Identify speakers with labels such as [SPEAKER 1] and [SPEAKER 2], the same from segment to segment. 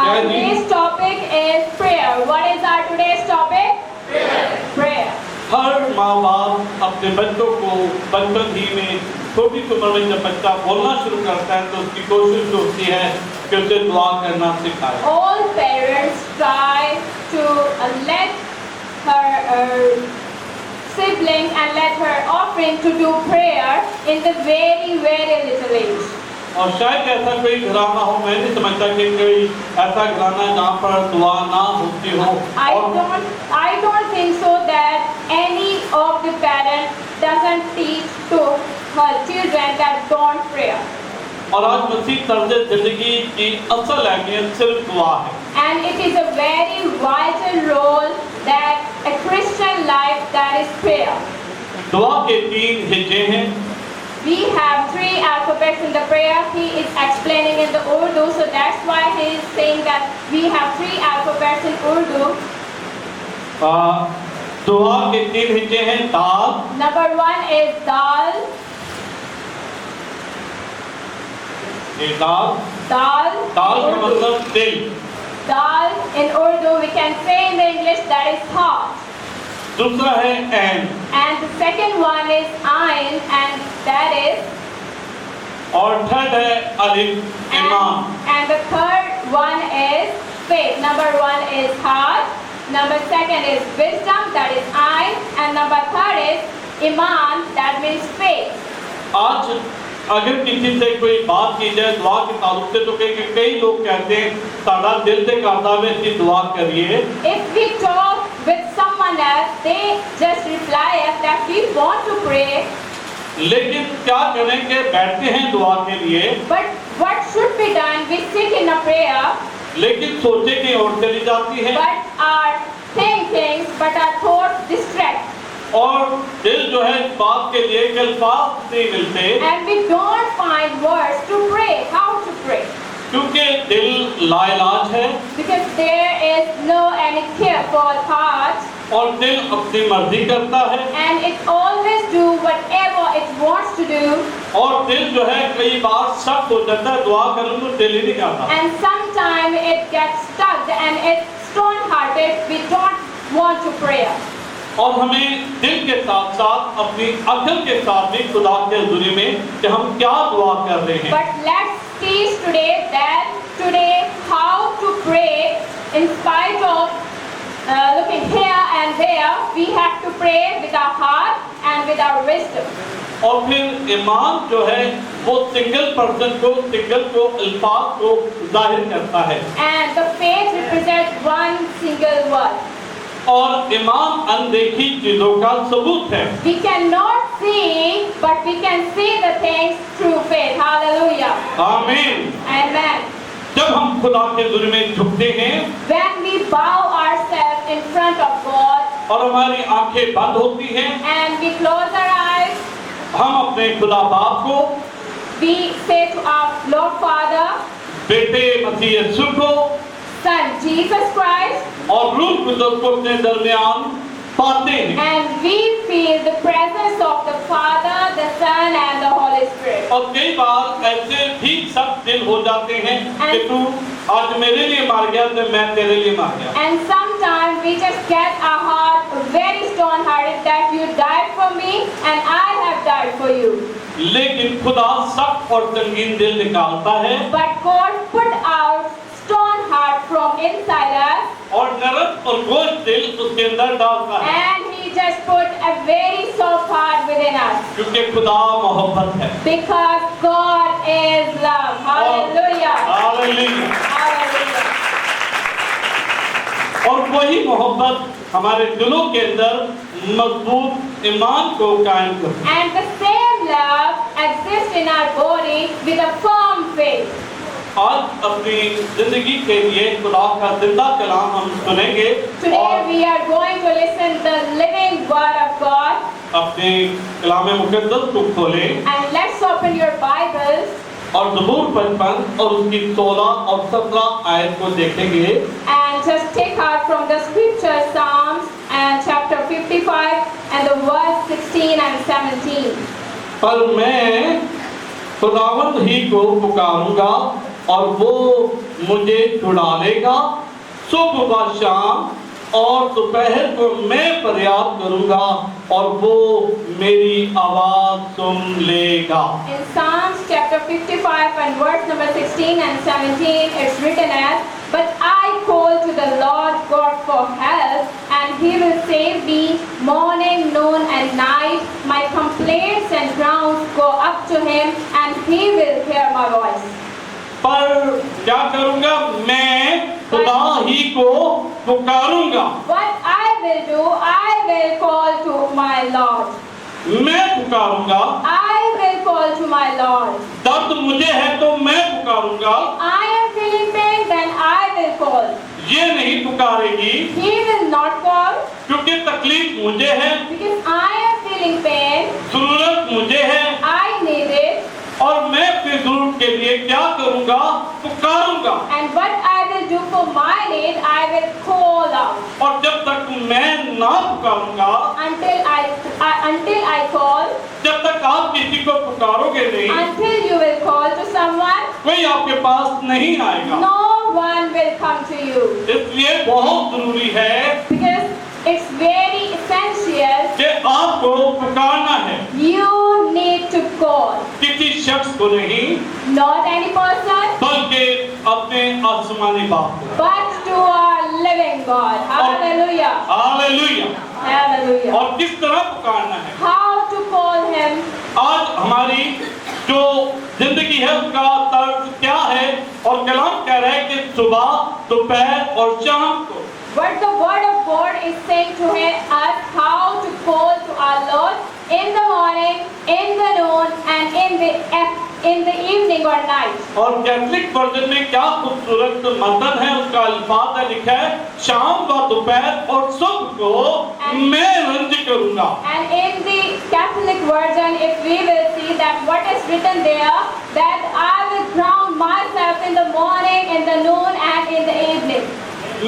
[SPEAKER 1] Today's topic is prayer. What is our today's topic? Prayer.
[SPEAKER 2] हर माँ बाप अपने बच्चों को बचपन ही में छोटी उम्र में जब बच्चा बोलना शुरू करता है तो उसकी कोशिश होती है कि उसे दुआ करना सिखाए।
[SPEAKER 1] All parents try to let her sibling and let her offering to do prayer in the very little age.
[SPEAKER 2] और शायद ऐसा कोई घराना हो, मैं नहीं समझता कि कोई ऐसा घराना जहाँ पर दुआ ना होती हो।
[SPEAKER 1] I don't think so that any of the parents doesn't teach to her children that don't pray.
[SPEAKER 2] और आज मसीह तर्ज़ ज़िंदगी की असल अहमियत सिर्फ दुआ है।
[SPEAKER 1] And it is a very vital role that a Christian life that is prayer.
[SPEAKER 2] दुआ के 3 हिस्से हैं।
[SPEAKER 1] We have 3 alphabets in the prayer. He is explaining in the Urdu, so that's why he is saying that we have 3 alphabets in Urdu.
[SPEAKER 2] दुआ के 3 हिस्से हैं। दाल,
[SPEAKER 1] Number 1 is dal.
[SPEAKER 2] ये दाल
[SPEAKER 1] Dal.
[SPEAKER 2] दाल का
[SPEAKER 1] in Urdu.
[SPEAKER 2] मतलब दिल।
[SPEAKER 1] Dal in Urdu we can say in the English that is heart.
[SPEAKER 2] दूसरा है ऐन,
[SPEAKER 1] And the second one is ayn, and that is.
[SPEAKER 2] और थर्ड है अलिफ, ईमान।
[SPEAKER 1] And the third one is faith. Number 1 is heart. Number 2 is wisdom, that is ayn. And number 3 is iman, that means faith.
[SPEAKER 2] आज अगर किसी से कोई बात की जाए दुआ के ताल्लुक से तो कई लोग कहते हैं साड़ा दिल से कहता है कि दुआ करिए।
[SPEAKER 1] If we talk with someone else, they just reply us that we want to pray.
[SPEAKER 2] लेकिन क्या करें कि बैठते हैं दुआ के लिए,
[SPEAKER 1] But what should be done? We sit in a prayer,
[SPEAKER 2] लेकिन सोचे कहीं और चली जाती है
[SPEAKER 1] but our thinking, but our thoughts distract.
[SPEAKER 2] और दिल जो है इस बात के लिए कि अल्फाज नहीं मिलते,
[SPEAKER 1] And we don't find words to pray, how to pray.
[SPEAKER 2] क्योंकि दिल लाइलाज है
[SPEAKER 1] Because there is no any cure for heart,
[SPEAKER 2] और दिल अपनी मर्जी करता है।
[SPEAKER 1] and it always do whatever it wants to do.
[SPEAKER 2] और दिल जो है कई बार सख्त हो जाता है, दुआ करूं तो दिल ही नहीं करता।
[SPEAKER 1] And sometimes it gets stuck and it's stone-hearted. We don't want to pray.
[SPEAKER 2] और हमें दिल के साथ साथ अपनी अकल के साथ भी खुदा के हुजूरी में कि हम क्या दुआ कर रहे हैं।
[SPEAKER 1] But let's teach today how to pray in spite of looking here and there. We have to pray with our heart and with our wisdom.
[SPEAKER 2] और फिर ईमान जो है वो सिंगल पर्सन को अल्फाज को जाहिर करता है
[SPEAKER 1] And the faith represents one single word.
[SPEAKER 2] और ईमान अनदेखी चीजों का सबूत है।
[SPEAKER 1] We cannot see, but we can see the things through faith. Hallelujah.
[SPEAKER 2] आमीन।
[SPEAKER 1] Amen.
[SPEAKER 2] जब हम खुदा के हुजूरी में झुकते हैं
[SPEAKER 1] When we bow ourselves in front of God
[SPEAKER 2] और हमारी आंखें बंद होती हैं,
[SPEAKER 1] and we close our eyes,
[SPEAKER 2] हम अपने खुदा बाप को,
[SPEAKER 1] we say to our Lord Father,
[SPEAKER 2] बेटे मसीह यीशु को
[SPEAKER 1] Son Jesus Christ,
[SPEAKER 2] और रूह कुदस को अपने दरमियान पाते हैं।
[SPEAKER 1] and we feel the presence of the Father, the Son and the Holy Spirit.
[SPEAKER 2] और कई बार ऐसे ठीक सब दिल हो जाते हैं कि तू आज मेरे लिए मार गया तो मैं तेरे लिए मार गया।
[SPEAKER 1] And sometimes we just get our heart very stone-hearted that you died for me and I have died for you.
[SPEAKER 2] लेकिन खुदा सख्त और संगीन दिल निकालता है
[SPEAKER 1] But God put out stone heart from inside us,
[SPEAKER 2] और नरम और गोश दिल उसके अंदर डालता है,
[SPEAKER 1] and He just put a very soft heart within us.
[SPEAKER 2] क्योंकि खुदा मोहब्बत है।
[SPEAKER 1] Because God is love. Hallelujah.
[SPEAKER 2] Hallelujah.
[SPEAKER 1] Hallelujah.
[SPEAKER 2] और वही मोहब्बत हमारे दिलों के अंदर मजबूत ईमान को कायम करती है।
[SPEAKER 1] And the same love exists in our body with a firm faith.
[SPEAKER 2] आज अपनी जिंदगी के लिए खुदा का जिंदा कलाम हम सुनेंगे
[SPEAKER 1] Today
[SPEAKER 2] और
[SPEAKER 1] we are going to listen the living word of God.
[SPEAKER 2] अपने कलाम मुकद्दस को खोलें
[SPEAKER 1] And let's open your Bibles
[SPEAKER 2] और ज़बूर 55 और उसकी 16 और 17 आयत को देखेंगे।
[SPEAKER 1] and just take out from the scripture Psalms and chapter 55 and the verse 16 and 17.
[SPEAKER 2] पर मैं खुदावंद ही को पुकारूंगा और वो मुझे छुड़ा लेगा। सुबह शाम और दोपहर को मैं फरियाद करूंगा और वो मेरी आवाज सुन लेगा।
[SPEAKER 1] In Psalms chapter 55 and verse number 16 and 17, it's written as, "But I call to the Lord God for help, and He will save me morning, noon, and night. My complaints and groans go up to Him, and He will hear my voice."
[SPEAKER 2] पर क्या करूंगा? मैं खुदा ही को पुकारूंगा।
[SPEAKER 1] What I will do, I will call to my Lord.
[SPEAKER 2] मैं पुकारूंगा।
[SPEAKER 1] I will call to my Lord.
[SPEAKER 2] दर्द मुझे है तो मैं पुकारूंगा।
[SPEAKER 1] I am feeling pain, then I will call.
[SPEAKER 2] ये नहीं पुकारेगी
[SPEAKER 1] He will not call
[SPEAKER 2] क्योंकि तकलीफ मुझे है,
[SPEAKER 1] because I am feeling pain.
[SPEAKER 2] जरूरत मुझे है
[SPEAKER 1] I need it.
[SPEAKER 2] और मैं अपनी जरूरत के लिए क्या करूंगा? पुकारूंगा।
[SPEAKER 1] And what I will do for my need, I will call out.
[SPEAKER 2] और जब तक मैं ना पुकारूंगा,
[SPEAKER 1] Until I call,
[SPEAKER 2] जब तक आप किसी को पुकारोगे नहीं,
[SPEAKER 1] until you will call to someone,
[SPEAKER 2] कोई आपके पास नहीं आएगा।
[SPEAKER 1] no one will come to you.
[SPEAKER 2] इसलिए बहुत जरूरी है
[SPEAKER 1] Because it's very essential.
[SPEAKER 2] कि आपको पुकारना है।
[SPEAKER 1] You need to call.
[SPEAKER 2] किसी शख्स को नहीं,
[SPEAKER 1] Not any person,
[SPEAKER 2] बल्कि अपने आसमानी बाप को।
[SPEAKER 1] but to our living God. Hallelujah.
[SPEAKER 2] Hallelujah.
[SPEAKER 1] Hallelujah.
[SPEAKER 2] और किस तरह पुकारना है?
[SPEAKER 1] How to call Him?
[SPEAKER 2] आज हमारी जो जिंदगी है उसका तर्ज क्या है? और कलाम कह रहा है कि सुबह, दोपहर और शाम को
[SPEAKER 1] What the word of God is saying to us, how to call to our Lord in the morning, in the noon, and in the evening or night.
[SPEAKER 2] और कैथलिक वर्जन में क्या खूबसूरत मतन है, उसका अल्फाज है लिखा है, शाम व दोपहर और सुबह को मैं रंज करूंगा।
[SPEAKER 1] And in the Catholic version, if we will see that what is written there, that I will drown myself in the morning, in the noon, and in the evening.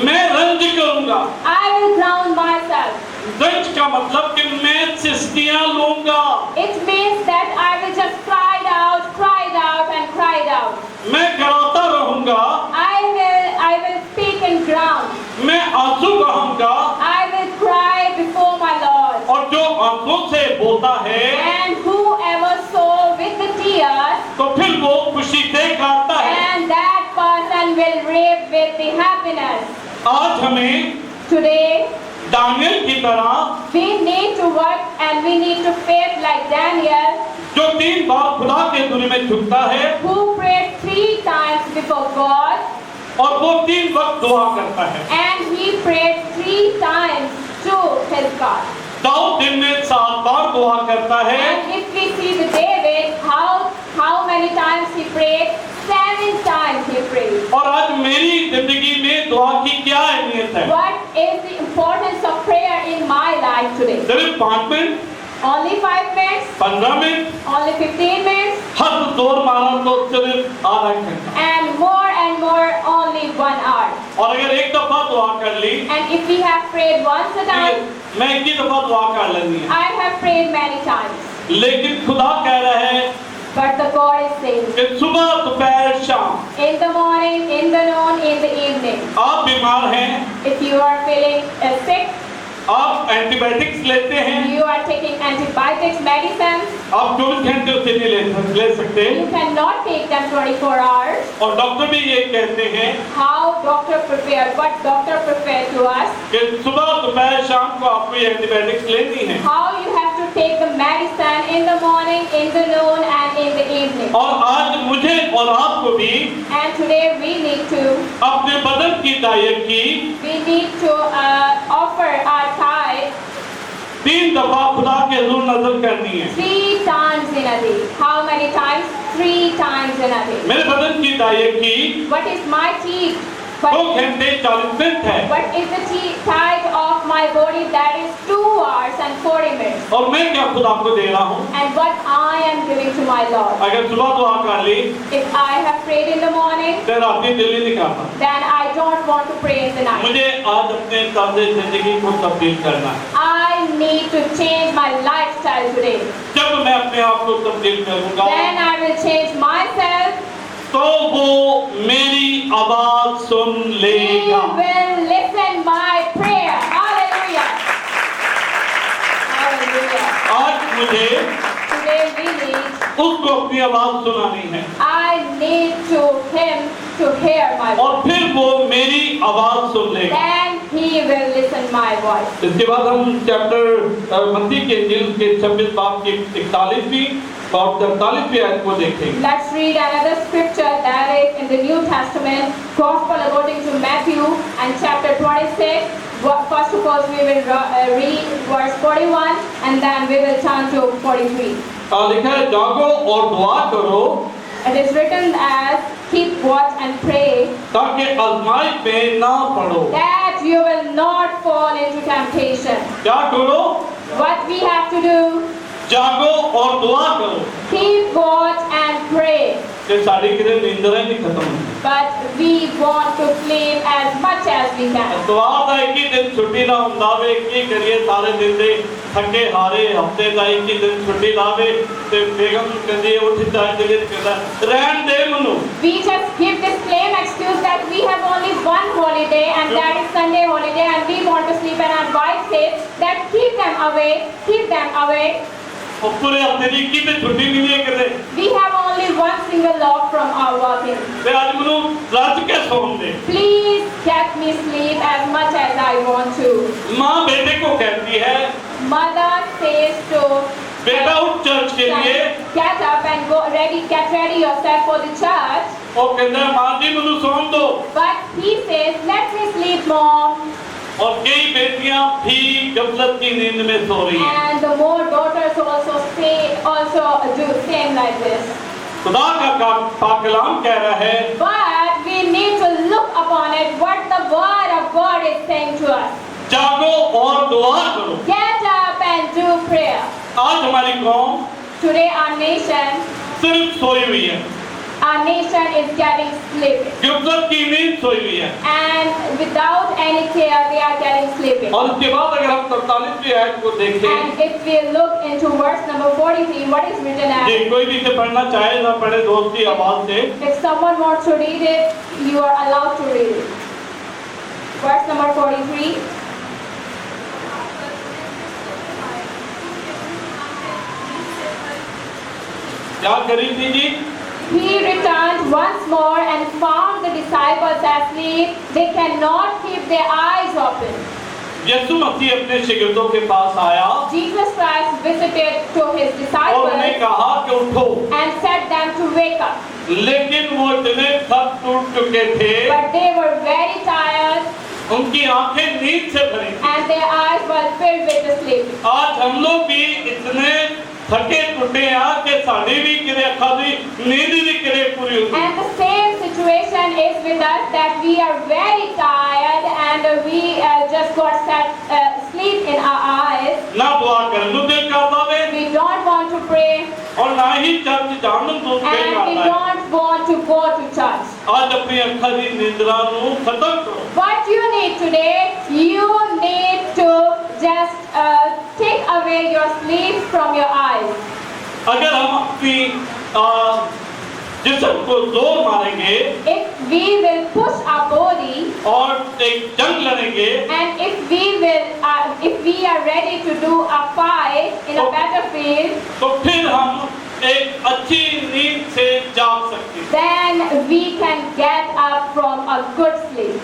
[SPEAKER 2] मैं रंज करूंगा।
[SPEAKER 1] I will drown myself.
[SPEAKER 2] रंज का मतलब कि मैं सिस्टियां लूंगा।
[SPEAKER 1] It means that I will just cry out and cry out.
[SPEAKER 2] मैं कराता रहूंगा।
[SPEAKER 1] I will speak in ground.
[SPEAKER 2] मैं आंसू बहाऊंगा।
[SPEAKER 1] I will cry before my Lord.
[SPEAKER 2] और जो आंखों से बोलता है,
[SPEAKER 1] And whoever sow with the tears,
[SPEAKER 2] तो फिर वो खुशी से गाता है।
[SPEAKER 1] and that person will reap with the happiness.
[SPEAKER 2] आज हमें
[SPEAKER 1] Today,
[SPEAKER 2] दानियल की तरह,
[SPEAKER 1] we need to work and we need to faith like Daniel,
[SPEAKER 2] जो 3 बार खुदा के धुरी में झुकता है
[SPEAKER 1] who prayed 3 times before God,
[SPEAKER 2] और वो 3 वक्त दुआ करता है।
[SPEAKER 1] and he prayed 3 times to his God.
[SPEAKER 2] Dawood दिन में 7 बार दुआ करता है।
[SPEAKER 1] And if we see the David, how many times he prayed? 7 times he prayed.
[SPEAKER 2] और आज मेरी जिंदगी में दुआ की क्या अहमियत है?
[SPEAKER 1] What is the importance of prayer in my life today?
[SPEAKER 2] सिर्फ 5 minute,
[SPEAKER 1] Only 5 minutes?
[SPEAKER 2] 15 minute,
[SPEAKER 1] Only 15 minutes?
[SPEAKER 2] हद जोर मारा तो सिर्फ आधा घंटा।
[SPEAKER 1] And more, only 1 hour.
[SPEAKER 2] और अगर एक दफा दुआ कर ली,
[SPEAKER 1] And if we have prayed once a time,
[SPEAKER 2] मैं एक ही दफा दुआ कर लेनी है।
[SPEAKER 1] I have prayed many times.
[SPEAKER 2] लेकिन खुदा कह रहा है
[SPEAKER 1] But the God is saying,
[SPEAKER 2] कि सुबह, दोपहर, शाम,
[SPEAKER 1] in the morning, in the noon, in the evening,
[SPEAKER 2] आप बीमार हैं,
[SPEAKER 1] if you are feeling sick,
[SPEAKER 2] आप एंटीबायोटिक्स लेते हैं,
[SPEAKER 1] you are taking antibiotics, medicines,
[SPEAKER 2] आप 24 घंटे उसे नहीं ले सकते।
[SPEAKER 1] you cannot take them 24 hours.
[SPEAKER 2] और डॉक्टर भी ये कहते हैं
[SPEAKER 1] What doctor prepared to us,
[SPEAKER 2] कि सुबह, दोपहर, शाम को आपको ये एंटीबायोटिक्स लेनी है।
[SPEAKER 1] how you have to take the medicine in the morning, in the noon, and in the evening.
[SPEAKER 2] और आज मुझे और आपको भी
[SPEAKER 1] And today we need to
[SPEAKER 2] अपने बदन की दायकी
[SPEAKER 1] offer our tithe
[SPEAKER 2] 3 दफा खुदा के हुजूर नजर करनी है।
[SPEAKER 1] 3 times in a day. How many times? 3 times in a day.
[SPEAKER 2] मेरे बदन की दायकी
[SPEAKER 1] What is my tithe?
[SPEAKER 2] 2 घंटे 40 मिनट है।
[SPEAKER 1] What is the tithe of my body? That is 2 hours and 40 minutes.
[SPEAKER 2] और मैं क्या खुदा को दे रहा हूँ?
[SPEAKER 1] And what I am giving to my Lord.
[SPEAKER 2] अगर सुबह दुआ कर ली,
[SPEAKER 1] If I have prayed in the morning,
[SPEAKER 2] तो रात में दिल ही नहीं करता।
[SPEAKER 1] then I don't want to pray in the night.
[SPEAKER 2] मुझे आज अपने तर्ज़ जिंदगी को तब्दील करना है।
[SPEAKER 1] I need to change my lifestyle today.
[SPEAKER 2] जब मैं अपने आप को तब्दील करूँगा,
[SPEAKER 1] Then I will change myself.
[SPEAKER 2] तो वो मेरी आवाज सुन
[SPEAKER 1] He
[SPEAKER 2] लेगा।
[SPEAKER 1] will listen my prayer. Hallelujah. Hallelujah.
[SPEAKER 2] आज मुझे
[SPEAKER 1] Today we need,
[SPEAKER 2] उसको अपनी आवाज सुनानी है
[SPEAKER 1] I need to him to hear my voice.
[SPEAKER 2] और फिर वो मेरी आवाज सुन लेगा।
[SPEAKER 1] Then he will listen my voice.
[SPEAKER 2] इसके बाद हम चैप्टर मत्ती के इंजील के 26 बाब की 41वीं और 43वीं आयत को देखेंगे।
[SPEAKER 1] Let's read another scripture that is in the New Testament, Gospel according to Matthew and chapter 26. First of all, we will read verse 41 and then we will turn to 43.
[SPEAKER 2] लिखा है जागो और दुआ करो
[SPEAKER 1] It is written as keep watch and pray
[SPEAKER 2] ताकि आजमाइश में ना पड़ो।
[SPEAKER 1] that you will not fall into temptation.
[SPEAKER 2] क्या करो?
[SPEAKER 1] What we have to do?
[SPEAKER 2] जागो और दुआ करो।
[SPEAKER 1] Keep watch and pray.
[SPEAKER 2] कि साड़ी की नींदरें नहीं खत्म होती।
[SPEAKER 1] But we want to sleep as much as we can.
[SPEAKER 2] दुआ दा एक ही दिन छुट्टी ना ਹੁੰਦਾ ਵੇ ਕੀ ਕਰੀਏ ਸਾਰੇ ਦਿਨ ਦੇ ਥੱਕੇ ਹਾਰੇ ਹਫਤੇ ਦਾ ਇੱਕ ਹੀ ਦਿਨ ਛੁੱਟੀ ਲਾਵੇ ਤੇ ਬੇਗਮ ਕਹਿੰਦੀ ਉੱਠ ਜਾ ਜਲੇ ਕਹਿੰਦਾ ਰਹਿਣ ਦੇ ਮੈਨੂੰ।
[SPEAKER 1] We just give this lame excuse that we have only one holiday and that is Sunday holiday and we want to sleep, and our wife says that keep them away.
[SPEAKER 2] और पूरे हफ्ते ਦੀ ਕੀ ਤੇ ਛੁੱਟੀ ਮਿਲੀ ਹੈ ਕਿਤੇ
[SPEAKER 1] We have only one single off from our working.
[SPEAKER 2] ਤੇ ਅੱਜ ਮੈਨੂੰ ਰੱਜ ਕੇ ਸੌਣ ਦੇ।
[SPEAKER 1] Please get me sleep as much as I want to.
[SPEAKER 2] माँ बेटे को कहती है
[SPEAKER 1] Mother says to
[SPEAKER 2] बेटा उठ चर्च के लिए।
[SPEAKER 1] get up and get ready yourself for the church.
[SPEAKER 2] और कहता है माँ जी मुझे सौन दो।
[SPEAKER 1] But he says, let me sleep, mom.
[SPEAKER 2] और कई बेटियां भी गफलत की नींद में सो रही हैं।
[SPEAKER 1] And the more daughters also do same like this.
[SPEAKER 2] खुदा का पाकलाम कह रहा है
[SPEAKER 1] But we need to look upon it what the word of God is saying to us.
[SPEAKER 2] जागो और दुआ करो।
[SPEAKER 1] Get up and do prayer.
[SPEAKER 2] आज हमारी कौम
[SPEAKER 1] Today our nation
[SPEAKER 2] सोई हुई है,
[SPEAKER 1] is getting sleepy.
[SPEAKER 2] गफलत की नींद सोई हुई है।
[SPEAKER 1] And without any care they are getting sleepy.
[SPEAKER 2] और उसके बाद अगर हम 43वीं आयत को देखें,
[SPEAKER 1] And if we look into verse number 43, what is written as?
[SPEAKER 2] जी कोई भी इसे पढ़ना चाहे ना पढ़े दोस्त की आवाज से।
[SPEAKER 1] If someone wants to read it, you are allowed to read it. Verse number 43.
[SPEAKER 2] क्या करी थी जी?
[SPEAKER 1] He returned once more and found the disciples asleep. They cannot keep their eyes open.
[SPEAKER 2] यीशु मसीह अपने शिगिर्दों के पास आया
[SPEAKER 1] Jesus Christ visited to his
[SPEAKER 2] और उन्हें
[SPEAKER 1] disciples
[SPEAKER 2] कहा कि उठो,
[SPEAKER 1] and said them to wake up.
[SPEAKER 2] लेकिन वो इतने थक टूट चुके थे,
[SPEAKER 1] But they were very tired
[SPEAKER 2] उनकी आंखें नींद से भरी थी।
[SPEAKER 1] and their eyes were filled with sleep.
[SPEAKER 2] आज हम लोग भी इतने थके टूटे हैं कि साड़ी भी किरे अखा दी नींद भी किरे पूरी होगी।
[SPEAKER 1] And the same situation is with us, that we are very tired and we just got sleep in our eyes.
[SPEAKER 2] ना दुआ करने को दिल करता वे
[SPEAKER 1] We don't want to pray
[SPEAKER 2] और ना ही चर्च जाने को दिल
[SPEAKER 1] and we
[SPEAKER 2] करता है।
[SPEAKER 1] don't want to go to church.
[SPEAKER 2] आज अपनी अखा दी निंद्रा नू खत्म करो।
[SPEAKER 1] What you need today, you need to just take away your sleep from your eyes.
[SPEAKER 2] अगर हम अपनी जिस्म को जोर मारेंगे
[SPEAKER 1] If we will push our body
[SPEAKER 2] और एक जंग लड़ेंगे
[SPEAKER 1] and if we are ready to do a fight in a battlefield,
[SPEAKER 2] तो फिर हम एक अच्छी नींद से जाग सकते हैं।
[SPEAKER 1] then we can get up from a good sleep.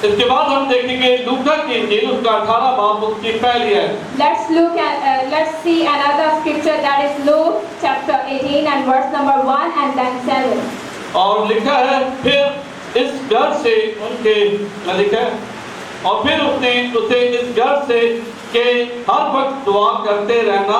[SPEAKER 2] इसके बाद हम देखेंगे लूका की इंजील उसका 18 बाब उसकी पहली है।
[SPEAKER 1] Let's see another scripture, that is Luke chapter 18 and verse number 1 and then 7.
[SPEAKER 2] और लिखा है फिर इस घर से उनके लिखा है और फिर उसने उसे इस घर से के हर वक्त दुआ करते रहना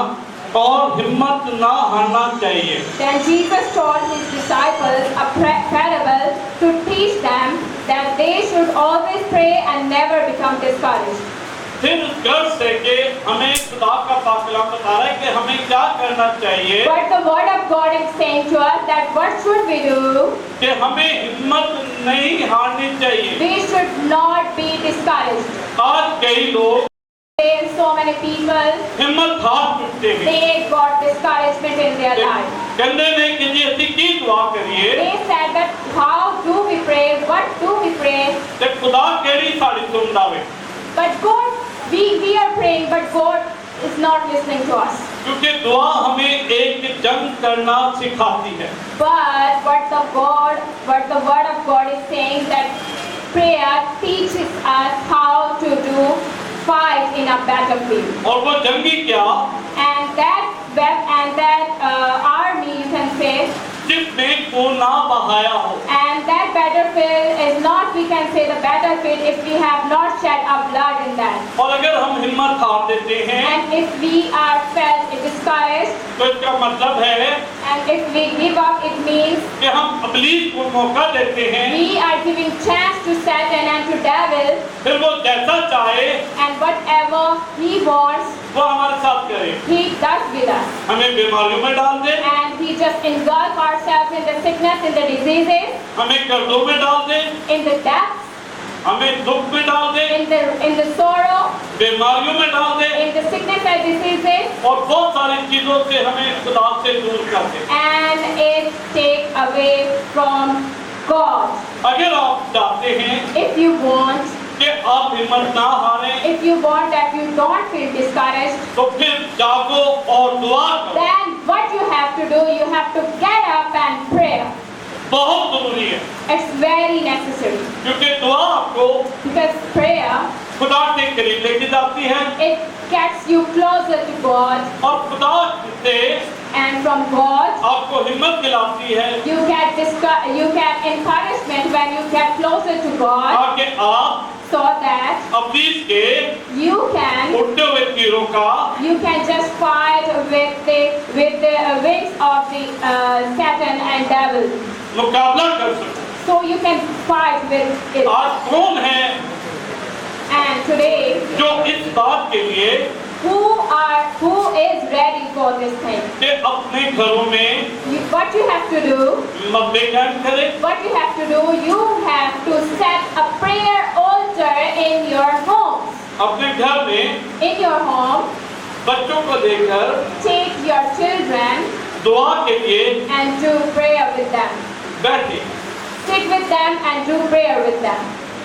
[SPEAKER 2] और हिम्मत ना हारना चाहिए।
[SPEAKER 1] Then Jesus told his disciples a parable to teach them that they should always pray and never become discouraged.
[SPEAKER 2] फिर उस घर से के हमें खुदा का पाकलाम बता रहा है कि हमें क्या करना चाहिए।
[SPEAKER 1] But the word of God is saying to us that what should we do?
[SPEAKER 2] कि हमें हिम्मत नहीं हारनी चाहिए।
[SPEAKER 1] We should not be discouraged.
[SPEAKER 2] आज कई लोग
[SPEAKER 1] So many people,
[SPEAKER 2] हिम्मत हार चुकते हैं।
[SPEAKER 1] they got discouragement in their life.
[SPEAKER 2] कहते ने कि जी ਅਸੀਂ ਕੀ ਦੁਆ ਕਰੀਏ
[SPEAKER 1] They said that how do we pray? What do we pray?
[SPEAKER 2] ਤੇ ਖੁਦਾ ਕਿਹੜੀ ਸਾਡੀ ਸੁਣਦਾ ਵੇ
[SPEAKER 1] But God, we are praying, but God is not listening to us.
[SPEAKER 2] क्योंकि दुआ हमें एक जंग करना सिखाती है
[SPEAKER 1] But what the word of God is saying that prayer teaches us how to do fight in a battlefield.
[SPEAKER 2] और वो जंगी क्या
[SPEAKER 1] And that army, you can say,
[SPEAKER 2] जिसने खून ना बहाया हो
[SPEAKER 1] and that battlefield is not, we can say, the battlefield if we have not shed our blood in that.
[SPEAKER 2] और अगर हम हिम्मत हार देते हैं
[SPEAKER 1] And if we are felt discouraged,
[SPEAKER 2] तो इसका मतलब है
[SPEAKER 1] and if we give up, it means
[SPEAKER 2] कि हम इब्लीस को मौका देते हैं
[SPEAKER 1] we are giving chance to Satan and to devil,
[SPEAKER 2] फिर वो जैसा चाहे
[SPEAKER 1] and whatever he wants,
[SPEAKER 2] वो हमारे साथ करे
[SPEAKER 1] he does with us.
[SPEAKER 2] हमें बीमारियों में डाल दे
[SPEAKER 1] And he just engulf ourselves in the sickness, in the diseases,
[SPEAKER 2] हमें कर्जों में डाल दे
[SPEAKER 1] in the depths,
[SPEAKER 2] हमें दुख में डाल दे
[SPEAKER 1] in the sorrow,
[SPEAKER 2] बीमारियों में डाल दे
[SPEAKER 1] in the sickness and diseases,
[SPEAKER 2] और बहुत सारी चीजों से हमें खुदा से दूर कर दे
[SPEAKER 1] and it take away from God.
[SPEAKER 2] अगर आप चाहते हैं
[SPEAKER 1] If you want,
[SPEAKER 2] कि आप हिम्मत ना हारें
[SPEAKER 1] if you want that you don't feel discouraged,
[SPEAKER 2] तो फिर जागो और दुआ करो
[SPEAKER 1] then what you have to do, you have to get up and pray.
[SPEAKER 2] बहुत जरूरी है
[SPEAKER 1] It's very necessary
[SPEAKER 2] क्योंकि दुआ आपको
[SPEAKER 1] because prayer,
[SPEAKER 2] खुदा के करीब लेके जाती है
[SPEAKER 1] it gets you closer to God,
[SPEAKER 2] और खुदा से
[SPEAKER 1] and from God
[SPEAKER 2] आपको हिम्मत दिलाती है
[SPEAKER 1] you get encouragement when you get closer to God,
[SPEAKER 2] ताकि आप
[SPEAKER 1] so that
[SPEAKER 2] इब्लीस के
[SPEAKER 1] you can
[SPEAKER 2] उड़ते हुए तीरों का
[SPEAKER 1] just fight with the wings of the Satan and devil.
[SPEAKER 2] मुकाबला कर सको
[SPEAKER 1] So you can fight with it.
[SPEAKER 2] आज कौन है
[SPEAKER 1] And today,
[SPEAKER 2] जो इस बात के लिए
[SPEAKER 1] who is ready for this thing?
[SPEAKER 2] कि अपने घरों में
[SPEAKER 1] What you have to do,
[SPEAKER 2] मब्बे कायम करे
[SPEAKER 1] what you have to do, you have to set a prayer altar in your homes.
[SPEAKER 2] अपने घर में
[SPEAKER 1] In your home,
[SPEAKER 2] बच्चों को लेकर
[SPEAKER 1] take your children
[SPEAKER 2] दुआ के लिए
[SPEAKER 1] and do prayer with them.
[SPEAKER 2] बैठे
[SPEAKER 1] Sit with them and do prayer with them.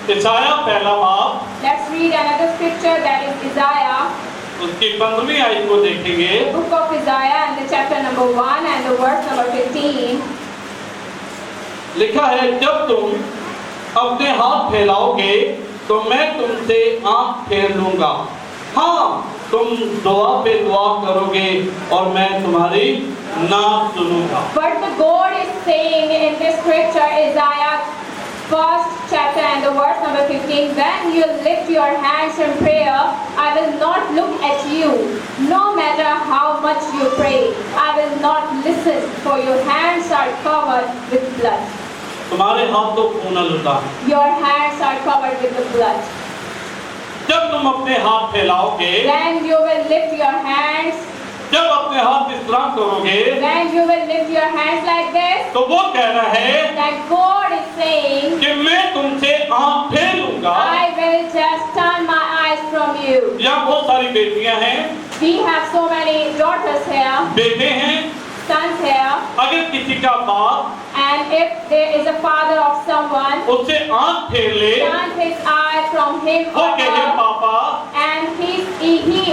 [SPEAKER 2] ईसाया पहला बाब
[SPEAKER 1] Let's read another scripture, that is Isaiah,
[SPEAKER 2] उसकी 15वीं आयत को देखेंगे
[SPEAKER 1] the book of Isaiah and the chapter number 1 and the verse number 15.
[SPEAKER 2] लिखा है जब तुम अपने हाथ फैलाओगे तो मैं तुमसे आंख फेर लूंगा हाँ तुम दुआ पे दुआ करोगे और मैं तुम्हारी ना सुनूंगा
[SPEAKER 1] But the God is saying in this scripture, Isaiah first chapter and the verse number 15, when you lift your hands in prayer, I will not look at you, no matter how much you pray. I will not listen, for your hands are covered with blood.
[SPEAKER 2] तुम्हारे हाथ तो खून लुटा
[SPEAKER 1] Your hands are covered with the blood.
[SPEAKER 2] जब तुम अपने हाथ फैलाओगे
[SPEAKER 1] When you will lift your hands,
[SPEAKER 2] जब अपने हाथ इस तरह करोगे
[SPEAKER 1] when you will lift your hands like this,
[SPEAKER 2] तो वो कह रहा है
[SPEAKER 1] that God is saying,
[SPEAKER 2] कि मैं तुमसे आंख फेर लूंगा
[SPEAKER 1] I will just turn my eyes from you.
[SPEAKER 2] यहाँ बहुत सारी बेटियां हैं
[SPEAKER 1] We have so many daughters here,
[SPEAKER 2] बेटे हैं
[SPEAKER 1] sons here,
[SPEAKER 2] अगर किसी का बाप
[SPEAKER 1] and if there is a father of someone,
[SPEAKER 2] उससे आंख फेर ले
[SPEAKER 1] turn his eye from him
[SPEAKER 2] वो
[SPEAKER 1] or
[SPEAKER 2] कहे
[SPEAKER 1] her,
[SPEAKER 2] पापा
[SPEAKER 1] and he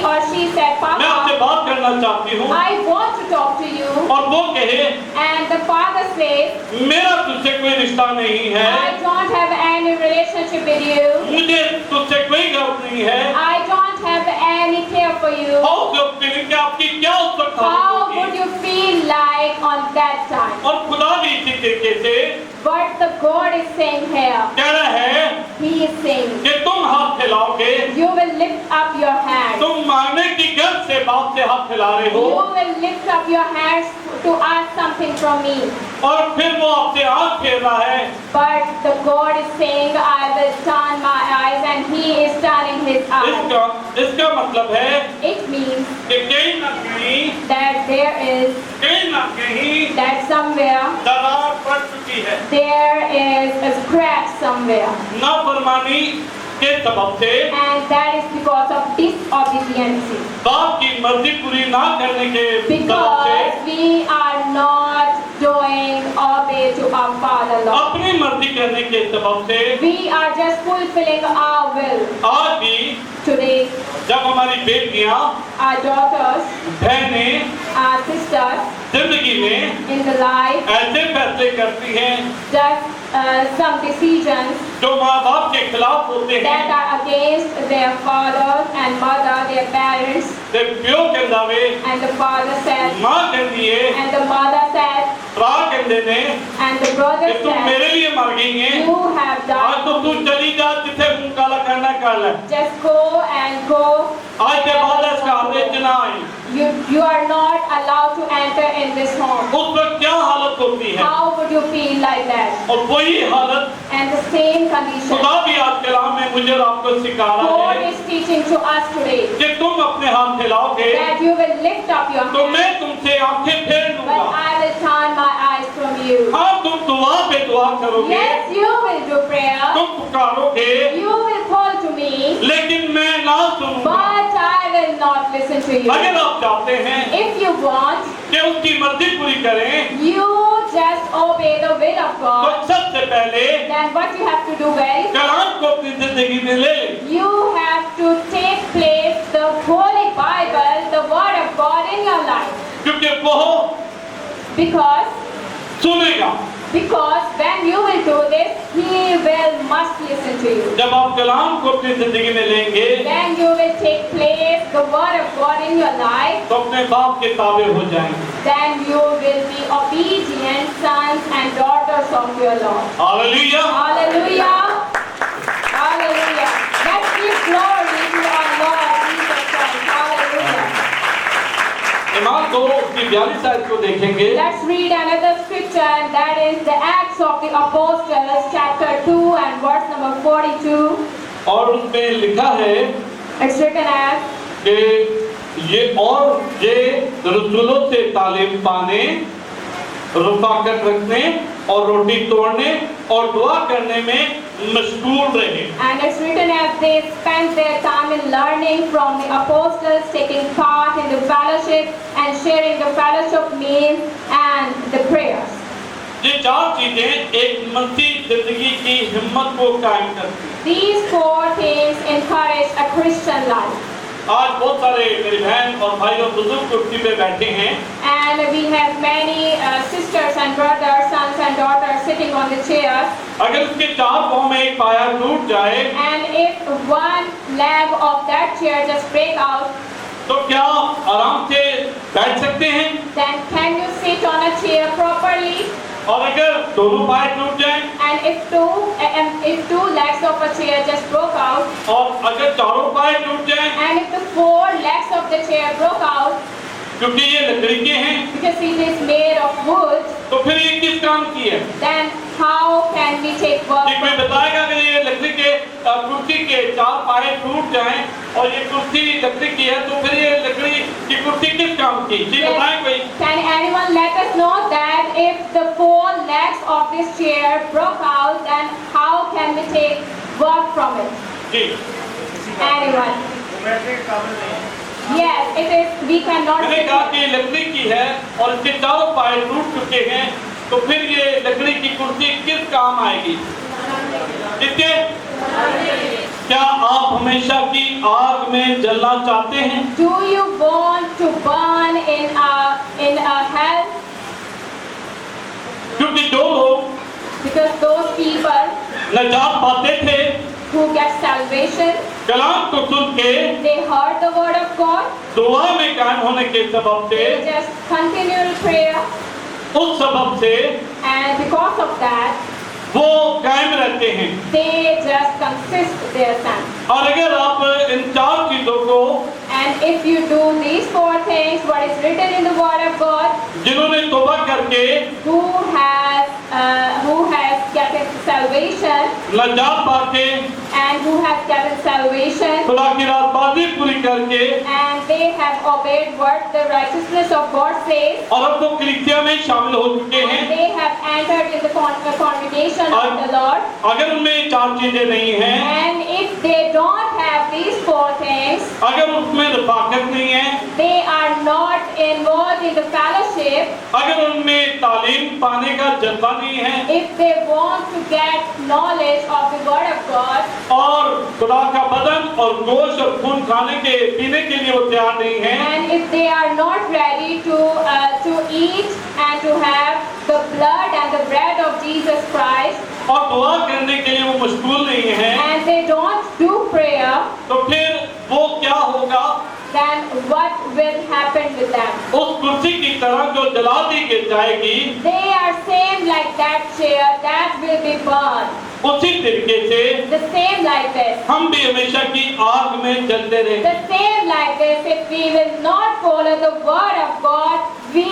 [SPEAKER 1] or she said,
[SPEAKER 2] मैं आपसे
[SPEAKER 1] Papa,
[SPEAKER 2] बात करना चाहती हूँ
[SPEAKER 1] I want to talk to you,
[SPEAKER 2] और वो कहे
[SPEAKER 1] and the father says,
[SPEAKER 2] मेरा तुझसे कोई रिश्ता नहीं है
[SPEAKER 1] I don't have any relationship with you,
[SPEAKER 2] मुझे तुझसे कोई गर्व नहीं है
[SPEAKER 1] I don't have any care for you.
[SPEAKER 2] How जो फीलिंग कि आपकी क्या उस वक्त हालत
[SPEAKER 1] How
[SPEAKER 2] होगी?
[SPEAKER 1] would you feel like on that time?
[SPEAKER 2] और खुदा भी इसी तरीके से
[SPEAKER 1] But the God is saying here,
[SPEAKER 2] कह रहा है
[SPEAKER 1] He is saying,
[SPEAKER 2] कि तुम हाथ फैलाओगे
[SPEAKER 1] you will lift up your hands.
[SPEAKER 2] तुम मांगने की गर्व से बाप से हाथ फैला रहे
[SPEAKER 1] You
[SPEAKER 2] हो
[SPEAKER 1] will lift up your hands to ask something from me.
[SPEAKER 2] और फिर वो आपसे आंख फेर रहा है
[SPEAKER 1] But the God is saying, I will turn my eyes, and He is turning His eyes.
[SPEAKER 2] इसका मतलब है
[SPEAKER 1] It means
[SPEAKER 2] कि कहीं ना कहीं
[SPEAKER 1] that that somewhere
[SPEAKER 2] दरार पड़ चुकी है
[SPEAKER 1] there is a crack somewhere.
[SPEAKER 2] नाफरमानी के सबब से
[SPEAKER 1] And that is because of disobedience.
[SPEAKER 2] बाप की मर्जी पूरी ना करने के सबब से
[SPEAKER 1] Because we are not doing obey to our Father Lord.
[SPEAKER 2] अपनी मर्जी करने के सबब से
[SPEAKER 1] We are just fulfilling our will.
[SPEAKER 2] आज भी
[SPEAKER 1] Today,
[SPEAKER 2] जब हमारी बेटियां
[SPEAKER 1] our daughters,
[SPEAKER 2] बहनें
[SPEAKER 1] our sisters
[SPEAKER 2] जिंदगी में
[SPEAKER 1] in the life
[SPEAKER 2] ऐसे फैसले करती हैं
[SPEAKER 1] does some decisions
[SPEAKER 2] जो माँ बाप के खिलाफ होते हैं
[SPEAKER 1] that are against their father and mother, their parents,
[SPEAKER 2] ते प्यो कहंदा वे
[SPEAKER 1] and the father said,
[SPEAKER 2] माँ कहती है
[SPEAKER 1] and the mother said,
[SPEAKER 2] भरा कहंदे ने
[SPEAKER 1] and the brother
[SPEAKER 2] कि तुम
[SPEAKER 1] said,
[SPEAKER 2] मेरे लिए मर गई हैं
[SPEAKER 1] you have
[SPEAKER 2] आज तो
[SPEAKER 1] died,
[SPEAKER 2] तू चली जा जिथे मुंह काला करना कर ले
[SPEAKER 1] just go and go.
[SPEAKER 2] आज के बाद इस घर में ना आई
[SPEAKER 1] You are not allowed to enter in this home.
[SPEAKER 2] उस वक्त क्या हालत होती है
[SPEAKER 1] How would you feel like that?
[SPEAKER 2] और वही हालत
[SPEAKER 1] And the same condition.
[SPEAKER 2] खुदा भी आज कलाम में मुझे और आपको सिखा रहा
[SPEAKER 1] God
[SPEAKER 2] है
[SPEAKER 1] is teaching to us today
[SPEAKER 2] कि तुम अपने हाथ हिलाओगे
[SPEAKER 1] that you will lift up your
[SPEAKER 2] तो
[SPEAKER 1] hand,
[SPEAKER 2] मैं तुमसे आंखें फेर
[SPEAKER 1] but
[SPEAKER 2] लूंगा
[SPEAKER 1] I will turn my eyes from you.
[SPEAKER 2] हाँ तुम दुआ पे दुआ करोगे
[SPEAKER 1] Yes, you will do prayer.
[SPEAKER 2] तुम पुकारोगे
[SPEAKER 1] You will call to me,
[SPEAKER 2] लेकिन मैं ना सुनूंगा
[SPEAKER 1] but I will not listen to you.
[SPEAKER 2] अगर आप चाहते हैं
[SPEAKER 1] If you want,
[SPEAKER 2] कि उसकी मर्जी पूरी करें
[SPEAKER 1] you just obey the will of
[SPEAKER 2] तो
[SPEAKER 1] God.
[SPEAKER 2] सबसे पहले
[SPEAKER 1] Then what you have to do very
[SPEAKER 2] कलाम को अपनी जिंदगी में ले लें
[SPEAKER 1] You have to take place the Holy Bible, the Word of God in your life.
[SPEAKER 2] क्योंकि वो
[SPEAKER 1] Because
[SPEAKER 2] सुनेगा
[SPEAKER 1] when you will do this, He will must listen to you.
[SPEAKER 2] जब आप कलाम को अपनी जिंदगी में लेंगे
[SPEAKER 1] When you will take place the Word of God in your life,
[SPEAKER 2] तो अपने बाप के ताबे हो जाएंगे
[SPEAKER 1] then you will be obedient sons and daughters of your Lord.
[SPEAKER 2] Hallelujah
[SPEAKER 1] Hallelujah! Hallelujah! Let's give glory to our Lord Jesus Christ. Hallelujah!
[SPEAKER 2] ईमान 2 उसकी 42 आयत को देखेंगे
[SPEAKER 1] Let's read another scripture, and that is the Acts of the Apostles, chapter 2 and verse number 42.
[SPEAKER 2] और उसमें लिखा है
[SPEAKER 1] It's written as,
[SPEAKER 2] कि ये रसूलों से तालीम पाने रफाकत रखने और रोटी तोड़ने और दुआ करने में मशगूल रहे
[SPEAKER 1] and it's written as they spent their time in learning from the apostles, taking part in the fellowship and sharing the fellowship meals and the prayers.
[SPEAKER 2] ये 4 चीजें एक मसीह जिंदगी की हिम्मत को कायम करती हैं
[SPEAKER 1] These 4 things encourage a Christian life.
[SPEAKER 2] आज बहुत सारे मेरी बहन और भाई और बुजुर्ग कुर्सी पे बैठे हैं
[SPEAKER 1] And we have many sisters and brothers, sons and daughters sitting on the chairs.
[SPEAKER 2] अगर उसके 4 पाँव में एक पाया टूट जाए
[SPEAKER 1] And if one leg of that chair just break out,
[SPEAKER 2] तो क्या आराम से बैठ सकते हैं
[SPEAKER 1] then can you sit on a chair properly?
[SPEAKER 2] और अगर दोनों पाए टूट जाएं
[SPEAKER 1] And if two legs of a chair just broke out,
[SPEAKER 2] और अगर चारों पाए टूट जाएं
[SPEAKER 1] and if the 4 legs of the chair broke out,
[SPEAKER 2] क्योंकि ये लकड़ी के हैं
[SPEAKER 1] because it is made of wood,
[SPEAKER 2] तो फिर ये किस काम की है
[SPEAKER 1] then how can we take work
[SPEAKER 2] ये कोई
[SPEAKER 1] from it?
[SPEAKER 2] बताएगा अगर ये लकड़ी के कुर्सी के 4 पाए टूट जाएं और ये कुर्सी लकड़ी की है तो फिर ये लकड़ी की कुर्सी किस काम की जी बताएं कोई
[SPEAKER 1] Can anyone let us know that if the 4 legs of this chair broke out, then how can we take work from it?
[SPEAKER 2] Ji
[SPEAKER 1] Anyone? Yes, it is. We cannot.
[SPEAKER 2] मैंने
[SPEAKER 1] sit-
[SPEAKER 2] कहा कि ये लकड़ी की है और इसके चारों पाए टूट चुके हैं तो फिर ये लकड़ी की कुर्सी किस काम आएगी इसके क्या आप हमेशा की आग में जलना चाहते हैं
[SPEAKER 1] Do you want to burn in a hell?
[SPEAKER 2] क्योंकि जो लोग
[SPEAKER 1] Because those people
[SPEAKER 2] नजात पाते थे
[SPEAKER 1] who get salvation,
[SPEAKER 2] कलाम को सुन के
[SPEAKER 1] they heard the word of God,
[SPEAKER 2] दुआ में कायम होने के सबब से
[SPEAKER 1] they just continual prayer,
[SPEAKER 2] उस सबब से
[SPEAKER 1] and because of that,
[SPEAKER 2] वो कायम रहते हैं
[SPEAKER 1] they just consist their son.
[SPEAKER 2] और अगर आप इन 4 चीजों को
[SPEAKER 1] And if you do these 4 things, what is written in the word of God,
[SPEAKER 2] जिन्होंने तौबा करके
[SPEAKER 1] who has gotten salvation,
[SPEAKER 2] नजात Pakke
[SPEAKER 1] and who has gotten salvation,
[SPEAKER 2] खुदा की रातबाजी पूरी करके
[SPEAKER 1] and they have obeyed what the the righteousness of God says,
[SPEAKER 2] और अब वो कलीसिया में शामिल हो चुके
[SPEAKER 1] and
[SPEAKER 2] हैं।
[SPEAKER 1] they have entered in the congregation of the Lord.
[SPEAKER 2] अगर उनमें 4 चीजें नहीं हैं,
[SPEAKER 1] And if they don't have these 4 things,
[SPEAKER 2] अगर उसमें रफाकत नहीं है,
[SPEAKER 1] they are not involved in the fellowship.
[SPEAKER 2] अगर उनमें तालीम पाने का जज्बा नहीं है,
[SPEAKER 1] If they want to get knowledge of the Word of God,
[SPEAKER 2] और खुदा का बदन और गोश्त और खून खाने के पीने के लिए वो तैयार नहीं है,
[SPEAKER 1] and if they are not ready to eat and to have the blood and the bread of Jesus Christ,
[SPEAKER 2] और दुआ करने के लिए वो मशगूल नहीं है,
[SPEAKER 1] and they don't do prayer,
[SPEAKER 2] तो फिर वो क्या होगा?
[SPEAKER 1] then what will happen with them?
[SPEAKER 2] उस कुर्सी की तरह जो जला दी जाएगी,
[SPEAKER 1] They are same like that chair that will be burned.
[SPEAKER 2] उसी तरीके से
[SPEAKER 1] The same like this.
[SPEAKER 2] हम भी हमेशा की आग में जलते रहे।
[SPEAKER 1] The same like this, if we will not follow the word of God, we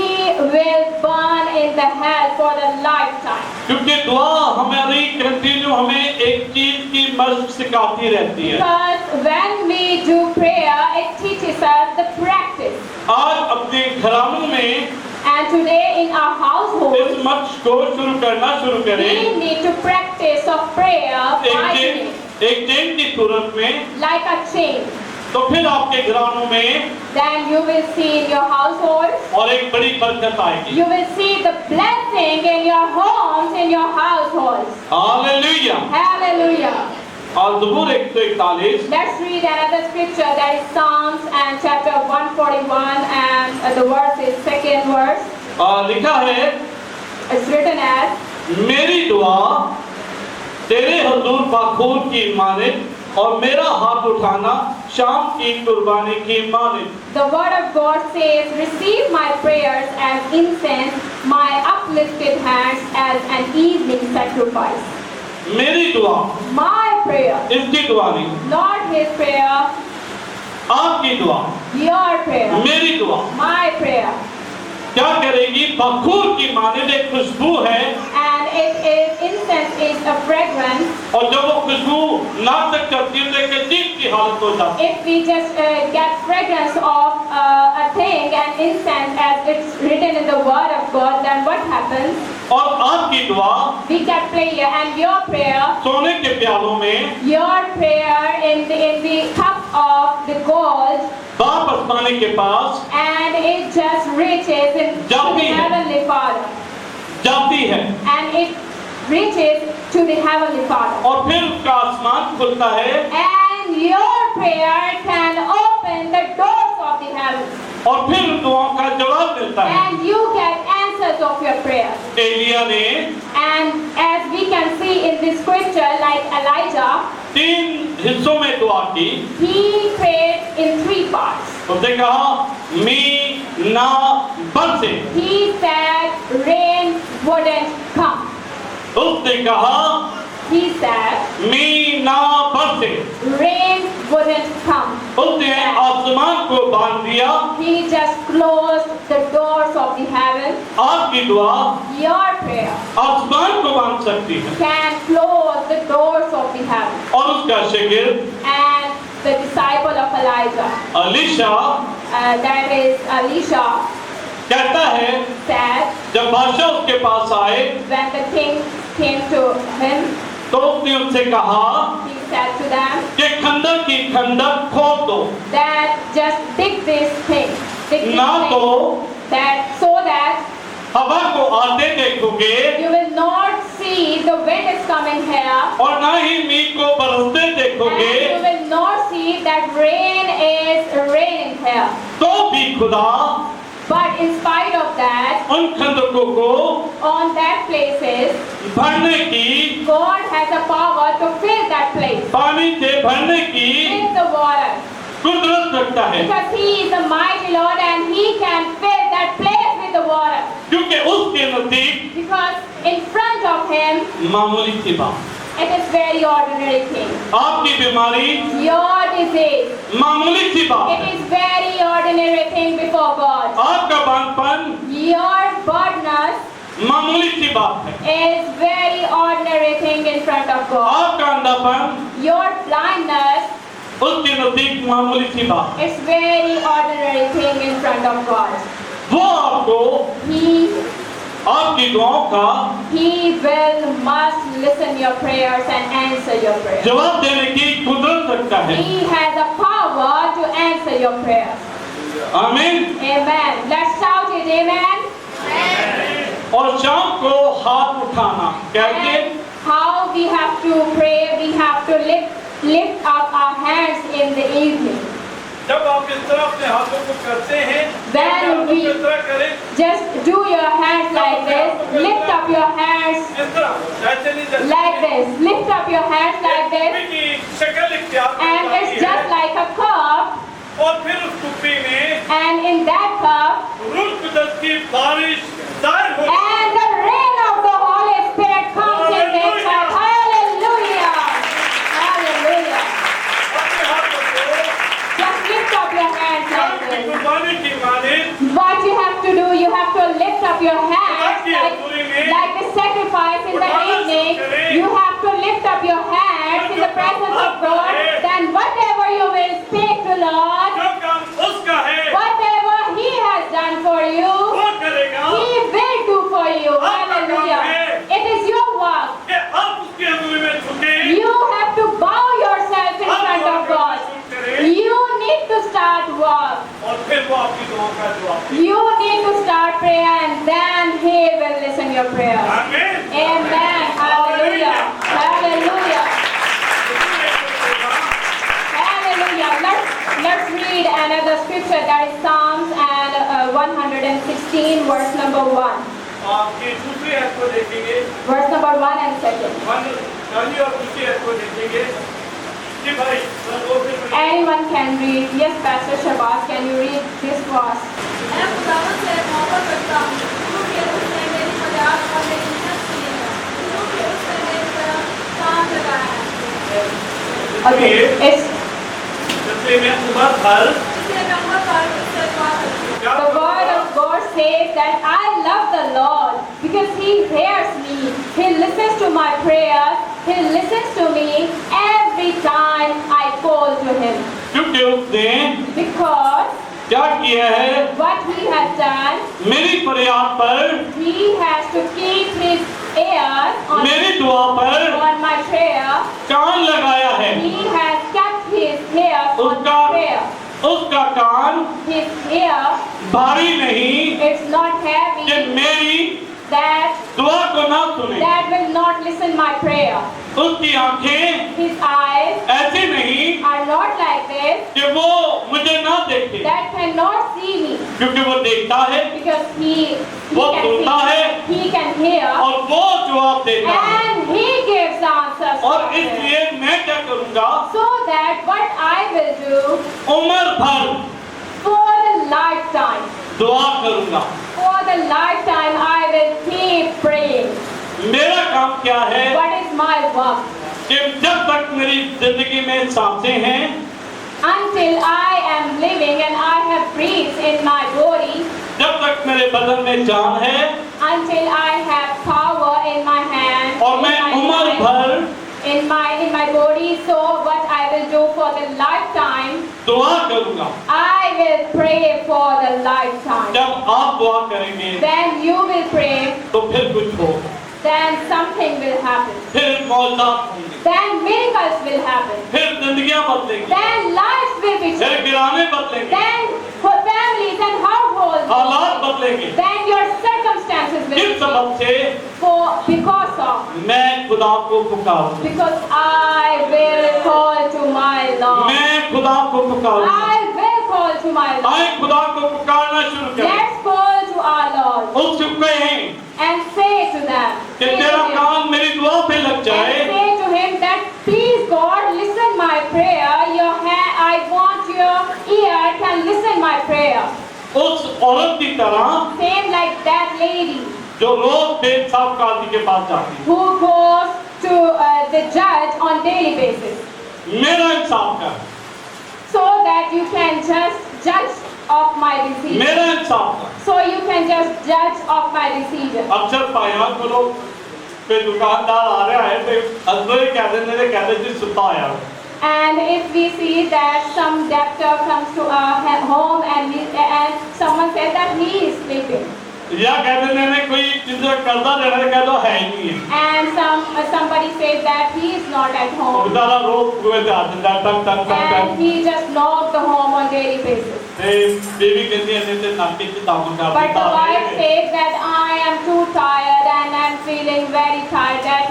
[SPEAKER 1] will burn in the hell for the lifetime.
[SPEAKER 2] क्योंकि दुआ हमारी कंटिन्यू हमें एक चीज की मशक सिखाती रहती है।
[SPEAKER 1] Because when we do prayer, it teaches us the practice.
[SPEAKER 2] आज अपने घरानों में
[SPEAKER 1] And today in our
[SPEAKER 2] इस
[SPEAKER 1] household,
[SPEAKER 2] मशक को शुरू करना शुरू
[SPEAKER 1] we
[SPEAKER 2] करें।
[SPEAKER 1] need to practice of prayer wisely,
[SPEAKER 2] एक चेन की सूरत में,
[SPEAKER 1] like a chain.
[SPEAKER 2] तो फिर आपके घरानों में
[SPEAKER 1] Then you will see in your household,
[SPEAKER 2] और एक बड़ी बरकत आएगी।
[SPEAKER 1] you will see the blessing in your homes, in your households.
[SPEAKER 2] Hallelujah.
[SPEAKER 1] Hallelujah.
[SPEAKER 2] और ज़बूर 141
[SPEAKER 1] Let's read another scripture, that is Psalms and chapter 141 and the verse is 2nd verse.
[SPEAKER 2] लिखा है,
[SPEAKER 1] It's written as,
[SPEAKER 2] मेरी दुआ तेरे हुजूर फाखूर की मानिद और मेरा हाथ उठाना शाम की कुर्बानी की मानिद।
[SPEAKER 1] the word of God says, receive my prayers as incense, my uplifted hands as an evening sacrifice.
[SPEAKER 2] मेरी दुआ,
[SPEAKER 1] My prayer,
[SPEAKER 2] इसकी दुआ नहीं,
[SPEAKER 1] not his prayer,
[SPEAKER 2] आपकी दुआ,
[SPEAKER 1] your prayer,
[SPEAKER 2] मेरी दुआ
[SPEAKER 1] my prayer.
[SPEAKER 2] क्या करेगी? बखूर की मानिद एक खुशबू है,
[SPEAKER 1] And it is, incense is a fragrance.
[SPEAKER 2] और जब वो खुशबू नाक तक चढ़ती है तो एक अजीब की हालत हो जाती है।
[SPEAKER 1] If we just get fragrance of a thing and incense as it's written in the word of God, then what happens?
[SPEAKER 2] और आपकी दुआ
[SPEAKER 1] We get prayer, and your prayer,
[SPEAKER 2] सोने के प्यालों में
[SPEAKER 1] your prayer in the cup of the gold,
[SPEAKER 2] बाप आसमानी के पास
[SPEAKER 1] and it just reaches in to the
[SPEAKER 2] जाती है।
[SPEAKER 1] heavenly Father,
[SPEAKER 2] जाती है,
[SPEAKER 1] and it reaches to the heavenly Father,
[SPEAKER 2] और फिर उसका आसमान खुलता है,
[SPEAKER 1] and your prayer can open the doors of the heavens,
[SPEAKER 2] और फिर उन दुआओं का जवाब मिलता है।
[SPEAKER 1] and you get answers of your prayers.
[SPEAKER 2] Elia ने
[SPEAKER 1] And as we can see in this scripture, like Elijah,
[SPEAKER 2] 3 हिस्सों में दुआ की।
[SPEAKER 1] he prayed in 3 parts.
[SPEAKER 2] उसने कहा, मी ना बरसे।
[SPEAKER 1] He said rain wouldn't come.
[SPEAKER 2] उसने कहा,
[SPEAKER 1] He said
[SPEAKER 2] मी ना बरसे।
[SPEAKER 1] rain wouldn't come.
[SPEAKER 2] उसने आसमान को बांध दिया।
[SPEAKER 1] He just closed the doors of the heaven.
[SPEAKER 2] आपकी दुआ
[SPEAKER 1] Your prayer
[SPEAKER 2] आसमान को बांध सकती है।
[SPEAKER 1] can close the doors of the heaven.
[SPEAKER 2] और उसका शागिर्द
[SPEAKER 1] And the disciple of Elijah,
[SPEAKER 2] Alisha
[SPEAKER 1] that is Elisha,
[SPEAKER 2] कहता है,
[SPEAKER 1] said
[SPEAKER 2] जब बादशाह उसके पास आए
[SPEAKER 1] when the king came to him,
[SPEAKER 2] तो उसने उनसे कहा
[SPEAKER 1] he said to them
[SPEAKER 2] कि खंदक की खंदक खोद दो,
[SPEAKER 1] that just dig this thing, dig this
[SPEAKER 2] ना तो
[SPEAKER 1] thing, that so that
[SPEAKER 2] हवा को आते देखोगे
[SPEAKER 1] you will not see the wind is coming here,
[SPEAKER 2] और ना ही मींह को बरसते
[SPEAKER 1] and
[SPEAKER 2] देखोगे,
[SPEAKER 1] you will not see that rain is raining here.
[SPEAKER 2] तो भी खुदा
[SPEAKER 1] But in spite of that,
[SPEAKER 2] उन खंदकों को
[SPEAKER 1] on that places,
[SPEAKER 2] भरने की,
[SPEAKER 1] God has a power to fill that place
[SPEAKER 2] पानी से भरने की
[SPEAKER 1] with the water.
[SPEAKER 2] कुदरत रखता है,
[SPEAKER 1] Because He is the mighty Lord and He can fill that place with the water.
[SPEAKER 2] क्योंकि उसके नजदीक
[SPEAKER 1] Because in front of Him,
[SPEAKER 2] मामूली सी बात,
[SPEAKER 1] it is very ordinary thing.
[SPEAKER 2] आपकी बीमारी
[SPEAKER 1] Your disease,
[SPEAKER 2] मामूली सी बात
[SPEAKER 1] it
[SPEAKER 2] है,
[SPEAKER 1] is very ordinary thing before God.
[SPEAKER 2] आपका बांझपन
[SPEAKER 1] Your baldness
[SPEAKER 2] मामूली सी बात है,
[SPEAKER 1] is very ordinary thing in front of God.
[SPEAKER 2] आपका अंधापन
[SPEAKER 1] Your blindness
[SPEAKER 2] उसके नजदीक मामूली सी बात।
[SPEAKER 1] It's very ordinary thing in front of God.
[SPEAKER 2] वो आपको आपकी दुआओं का
[SPEAKER 1] He must listen your prayers and answer your prayers.
[SPEAKER 2] जवाब देने की कुदरत रखता है।
[SPEAKER 1] He has the power to answer your prayers.
[SPEAKER 2] आमीन।
[SPEAKER 1] Amen. Let's shout it. Amen.
[SPEAKER 2] और शाम को हाथ उठाना कैसे?
[SPEAKER 1] And how we have to pray, we have to lift up our hands in the evening.
[SPEAKER 3] जब आप इस तरह अपने हाथों को करते हैं,
[SPEAKER 1] Then we
[SPEAKER 3] इस तरह करें,
[SPEAKER 1] just do your hands like this. Lift up your hands
[SPEAKER 3] इस तरह ऐसे नहीं जैसे
[SPEAKER 1] like this. Lift up your hands like this.
[SPEAKER 3] कुप्पी की शक्ल इख्तियार कर
[SPEAKER 1] And
[SPEAKER 3] जाती
[SPEAKER 1] it's just
[SPEAKER 3] है,
[SPEAKER 1] like a cup.
[SPEAKER 3] और फिर उस कुप्पी में
[SPEAKER 1] And in that cup,
[SPEAKER 3] रूह कुदरत की बारिश जाहिर हो
[SPEAKER 1] and the rain of the Holy Spirit comes in this cup. Hallelujah. Hallelujah.
[SPEAKER 3] अपने हाथों को
[SPEAKER 1] Just lift up your hands
[SPEAKER 3] शाम
[SPEAKER 1] like
[SPEAKER 3] की
[SPEAKER 1] this.
[SPEAKER 3] कुर्बानी की मानिंद
[SPEAKER 1] What you have to do, you have to lift up your hands like the sacrifice in the evening. You have to lift up your hands in the presence of God. Then whatever you will speak to Lord,
[SPEAKER 3] जो काम उसका है
[SPEAKER 1] whatever He has done for you,
[SPEAKER 3] वो करेगा
[SPEAKER 1] He will do for you. Hallelujah. It is your work.
[SPEAKER 3] कि आप उसकी हजूरी में झुके,
[SPEAKER 1] You have to bow yourself in front of God. You need to start work.
[SPEAKER 3] और फिर वो आपकी दुआ का जवाब देगा।
[SPEAKER 1] You need to start prayer and then He will listen your prayers.
[SPEAKER 3] आमीन।
[SPEAKER 1] Amen. Hallelujah. Hallelujah. Hallelujah. Let's read another scripture, that is Psalms and 116 verse number 1.
[SPEAKER 3] आपकी दूसरी आयत को देखेंगे,
[SPEAKER 1] Verse number 1 and 2.
[SPEAKER 3] पहली और दूसरी आयत को देखेंगे। जी भाई, वो फिर
[SPEAKER 1] Anyone can read. Yes, Pastor Shabazz, can you read this for us?
[SPEAKER 4] मैं खुदावंद से मोहब्बत करता हूँ, क्योंकि उसने मेरी मजाक और मेरी इज्जत की है, क्योंकि उसने मेरी तरफ काम लगाया है।
[SPEAKER 1] Okay. It's
[SPEAKER 3] जैसे मैं उम्र भर
[SPEAKER 4] इसलिए मैं उम्र भर उससे दुआ करती हूँ।
[SPEAKER 1] the word of God says that I love the Lord because He hears me. He listens to my prayers. He listens to me every time I call to Him.
[SPEAKER 2] क्योंकि उसने
[SPEAKER 1] Because
[SPEAKER 2] क्या किया है?
[SPEAKER 1] what He has done,
[SPEAKER 2] मेरी फरियाद पर,
[SPEAKER 1] He has to keep His ears on,
[SPEAKER 2] मेरी दुआ पर
[SPEAKER 1] on my prayer.
[SPEAKER 2] कान लगाया है।
[SPEAKER 1] He has kept His ears on
[SPEAKER 2] उसका
[SPEAKER 1] my prayer.
[SPEAKER 2] उसका कान
[SPEAKER 1] His ear,
[SPEAKER 2] भारी नहीं
[SPEAKER 1] it's not
[SPEAKER 2] कि
[SPEAKER 1] heavy
[SPEAKER 2] मेरी
[SPEAKER 1] that
[SPEAKER 2] दुआ को ना सुने।
[SPEAKER 1] will not listen my prayer.
[SPEAKER 2] उसकी आंखें
[SPEAKER 1] His eyes
[SPEAKER 2] ऐसी नहीं
[SPEAKER 1] are not like this
[SPEAKER 2] कि वो मुझे ना देखे,
[SPEAKER 1] that cannot see me
[SPEAKER 2] क्योंकि वो देखता है
[SPEAKER 1] because he
[SPEAKER 2] वो
[SPEAKER 1] can
[SPEAKER 2] सुनता है
[SPEAKER 1] see, he can hear,
[SPEAKER 2] और वो जवाब देता है।
[SPEAKER 1] and he gives answers to
[SPEAKER 2] और
[SPEAKER 1] prayer.
[SPEAKER 2] इसलिए मैं क्या करूंगा?
[SPEAKER 1] So that what I will do
[SPEAKER 2] उम्र भर
[SPEAKER 1] for the lifetime,
[SPEAKER 2] दुआ करूंगा।
[SPEAKER 1] I will keep praying.
[SPEAKER 2] मेरा काम क्या है
[SPEAKER 1] What is my work?
[SPEAKER 2] कि जब तक मेरी जिंदगी में सांसें हैं,
[SPEAKER 1] Until I am living and I have breath in my body,
[SPEAKER 2] जब तक मेरे बदन में जान है
[SPEAKER 1] until I have power in my hand,
[SPEAKER 2] और मैं उम्र भर
[SPEAKER 1] in my body, so what I will do for the lifetime,
[SPEAKER 2] दुआ करूंगा।
[SPEAKER 1] I will pray for the lifetime.
[SPEAKER 2] जब आप दुआ करेंगे
[SPEAKER 1] Then you will pray,
[SPEAKER 2] तो फिर कुछ होगा,
[SPEAKER 1] then something will happen.
[SPEAKER 2] फिर मौजूद होंगे,
[SPEAKER 1] Then miracles will happen.
[SPEAKER 2] फिर जिंदगियां बदलेंगी,
[SPEAKER 1] Then lives will be
[SPEAKER 2] फिर
[SPEAKER 1] changed.
[SPEAKER 2] गिराने बदलेंगे,
[SPEAKER 1] Then for families and households,
[SPEAKER 2] हालात बदलेंगे।
[SPEAKER 1] then your circumstances will
[SPEAKER 2] इस
[SPEAKER 1] be
[SPEAKER 2] सबब
[SPEAKER 1] changed.
[SPEAKER 2] से
[SPEAKER 1] Because of,
[SPEAKER 2] मैं खुदा को पुकारूंगा,
[SPEAKER 1] because I will call to my Lord.
[SPEAKER 2] मैं खुदा को पुकारूंगा।
[SPEAKER 1] I will call to my Lord.
[SPEAKER 2] आए खुदा को पुकारना शुरू करें।
[SPEAKER 1] Let's call to our Lord
[SPEAKER 2] उससे कहें
[SPEAKER 1] and say to them,
[SPEAKER 2] कि
[SPEAKER 1] say to
[SPEAKER 2] तेरा
[SPEAKER 1] him,
[SPEAKER 2] कान मेरी दुआ पे लग
[SPEAKER 1] and
[SPEAKER 2] जाए,
[SPEAKER 1] say to him that please God listen my prayer. I want your ear can listen my prayer.
[SPEAKER 2] उस औरत की तरह
[SPEAKER 1] Same like that lady
[SPEAKER 2] जो रोज बेइंसाफ काजी के पास जाती है।
[SPEAKER 1] who goes to the judge on daily basis,
[SPEAKER 2] मेरा इंसाफ कर,
[SPEAKER 1] so that you can just judge of my decision.
[SPEAKER 2] मेरा इंसाफ कर।
[SPEAKER 1] So you can just judge of my decision.
[SPEAKER 2] अक्सर पाया करो कोई दुकानदार आ रहा है तो अंदर ही कह देते जी सुता आया,
[SPEAKER 1] And if we see that some debtor comes to our home and someone says that he is sleeping,
[SPEAKER 2] या कह देते हैं कोई जिसका कर्जा देना है कह दो है ही नहीं है,
[SPEAKER 1] and somebody says that he is not at
[SPEAKER 2] वो
[SPEAKER 1] home,
[SPEAKER 2] बेचारा रोज हुए थे हाथ टक टक टक टक
[SPEAKER 1] and he just knocked the home on daily basis.
[SPEAKER 2] ते बीवी कहती है ते नाके की दामन का
[SPEAKER 1] But the wife says that I am too tired and I'm feeling very tired that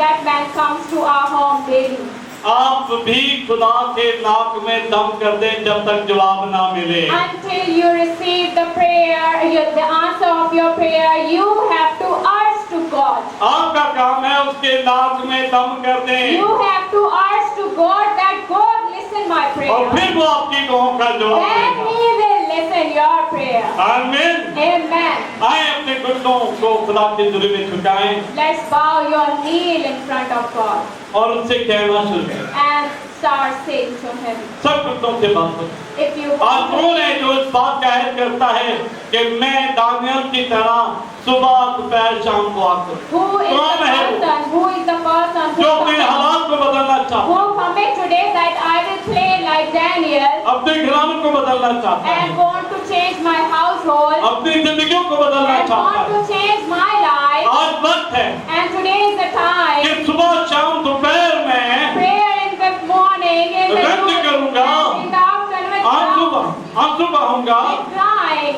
[SPEAKER 1] that man comes to our home daily.
[SPEAKER 2] आप भी खुदा के नाक में दम कर दें जब तक जवाब ना मिले।
[SPEAKER 1] Until you receive the prayer, the answer of your prayer, you have to ask to God.
[SPEAKER 2] आपका काम है उसके नाक में दम कर दें
[SPEAKER 1] You have to ask to God that God listen my
[SPEAKER 2] और
[SPEAKER 1] prayer.
[SPEAKER 2] फिर वो आपकी दुआओं का जवाब
[SPEAKER 1] Then
[SPEAKER 2] देगा।
[SPEAKER 1] He will listen your prayer.
[SPEAKER 2] आमीन।
[SPEAKER 1] Amen.
[SPEAKER 2] आए अपने घुटनों को खुदा के जुरे में झुकाएं
[SPEAKER 1] Let's bow your knee in front of God
[SPEAKER 2] और उनसे कहना शुरू करें।
[SPEAKER 1] and start saying to Him.
[SPEAKER 2] सब घुटनों से बात करें।
[SPEAKER 1] If you
[SPEAKER 2] आज
[SPEAKER 1] want
[SPEAKER 2] कौन है जो इस बात का अहद करता है कि मैं दानियल की तरह सुबह दोपहर शाम को आकर
[SPEAKER 1] who is
[SPEAKER 2] कौन है वो
[SPEAKER 1] who is the person
[SPEAKER 2] जो अपने हालात को बदलना चाहता
[SPEAKER 1] who
[SPEAKER 2] है,
[SPEAKER 1] commit today that I will play like Daniel
[SPEAKER 2] अपने घराने को बदलना चाहता है,
[SPEAKER 1] and want to change my household
[SPEAKER 2] अपनी जिंदगियों को बदलना
[SPEAKER 1] and
[SPEAKER 2] चाहता
[SPEAKER 1] want
[SPEAKER 2] है।
[SPEAKER 1] to change my life,
[SPEAKER 2] आज वक्त है
[SPEAKER 1] and today is the time
[SPEAKER 2] कि सुबह शाम दोपहर में
[SPEAKER 1] prayer in the morning, in the
[SPEAKER 2] व्यक्त
[SPEAKER 1] noon,
[SPEAKER 2] करूंगा,
[SPEAKER 1] and in the afternoon,
[SPEAKER 2] आंसू बहाऊंगा
[SPEAKER 1] crying.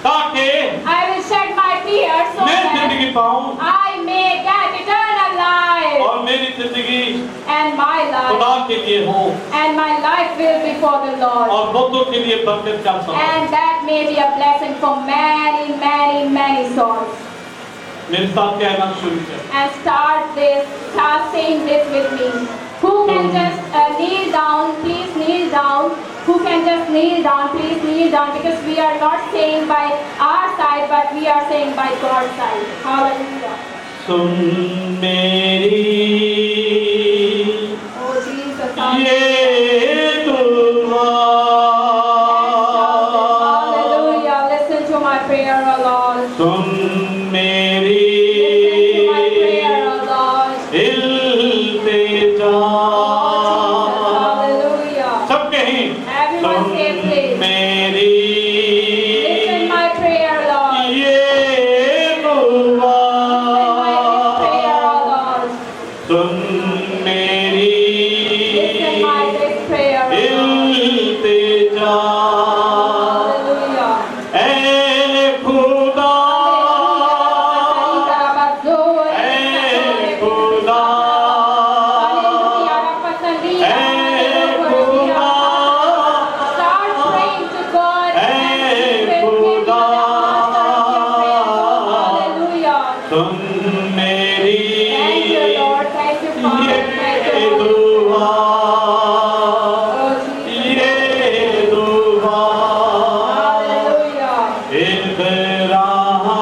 [SPEAKER 2] ताकि
[SPEAKER 1] I will shed my tears so
[SPEAKER 2] मैं
[SPEAKER 1] that
[SPEAKER 2] जिंदगी पाऊं
[SPEAKER 1] I may get eternal life
[SPEAKER 2] और मेरी जिंदगी
[SPEAKER 1] and my life
[SPEAKER 2] खुदा के लिए हो
[SPEAKER 1] and my life will be for the Lord.
[SPEAKER 2] और बहुतों के लिए बरकत का सबब।
[SPEAKER 1] And that may be a blessing for many, many, many souls.
[SPEAKER 2] मेरे साथ कहना शुरू करें।
[SPEAKER 1] And start saying this with me. Who can just kneel down, please kneel down. Who can just kneel down, please kneel down, because we are not saying by our side, but we are saying by God's side. Hallelujah.
[SPEAKER 2] सुन मेरी
[SPEAKER 1] Oh Jesus.
[SPEAKER 2] ये दुआ
[SPEAKER 1] Hallelujah. Listen to my prayer, O Lord.
[SPEAKER 2] सुन मेरी
[SPEAKER 1] Listen to my prayer, O Lord.
[SPEAKER 2] Iltija
[SPEAKER 1] Hallelujah.
[SPEAKER 2] सब कहीं
[SPEAKER 1] Everyone
[SPEAKER 2] soon
[SPEAKER 1] say please.
[SPEAKER 2] मेरी
[SPEAKER 1] Listen my prayer, Lord.
[SPEAKER 2] ये दुआ
[SPEAKER 1] Listen my prayer, O Lord.
[SPEAKER 2] सुन मेरी
[SPEAKER 1] Listen my this prayer, O Lord.
[SPEAKER 2] Iltija
[SPEAKER 1] Hallelujah.
[SPEAKER 2] ऐ खुदा ऐ खुदा
[SPEAKER 1] Start praying to God and He will give you the answer of your prayers. Hallelujah.
[SPEAKER 2] सुन मेरी
[SPEAKER 1] Thank you, Lord. Thank you, Father. Thank
[SPEAKER 2] ये
[SPEAKER 1] you, Lord.
[SPEAKER 2] दुआ
[SPEAKER 1] Oh, Jesus.
[SPEAKER 2] ये दुआ
[SPEAKER 1] Hallelujah.
[SPEAKER 2] Ibrahim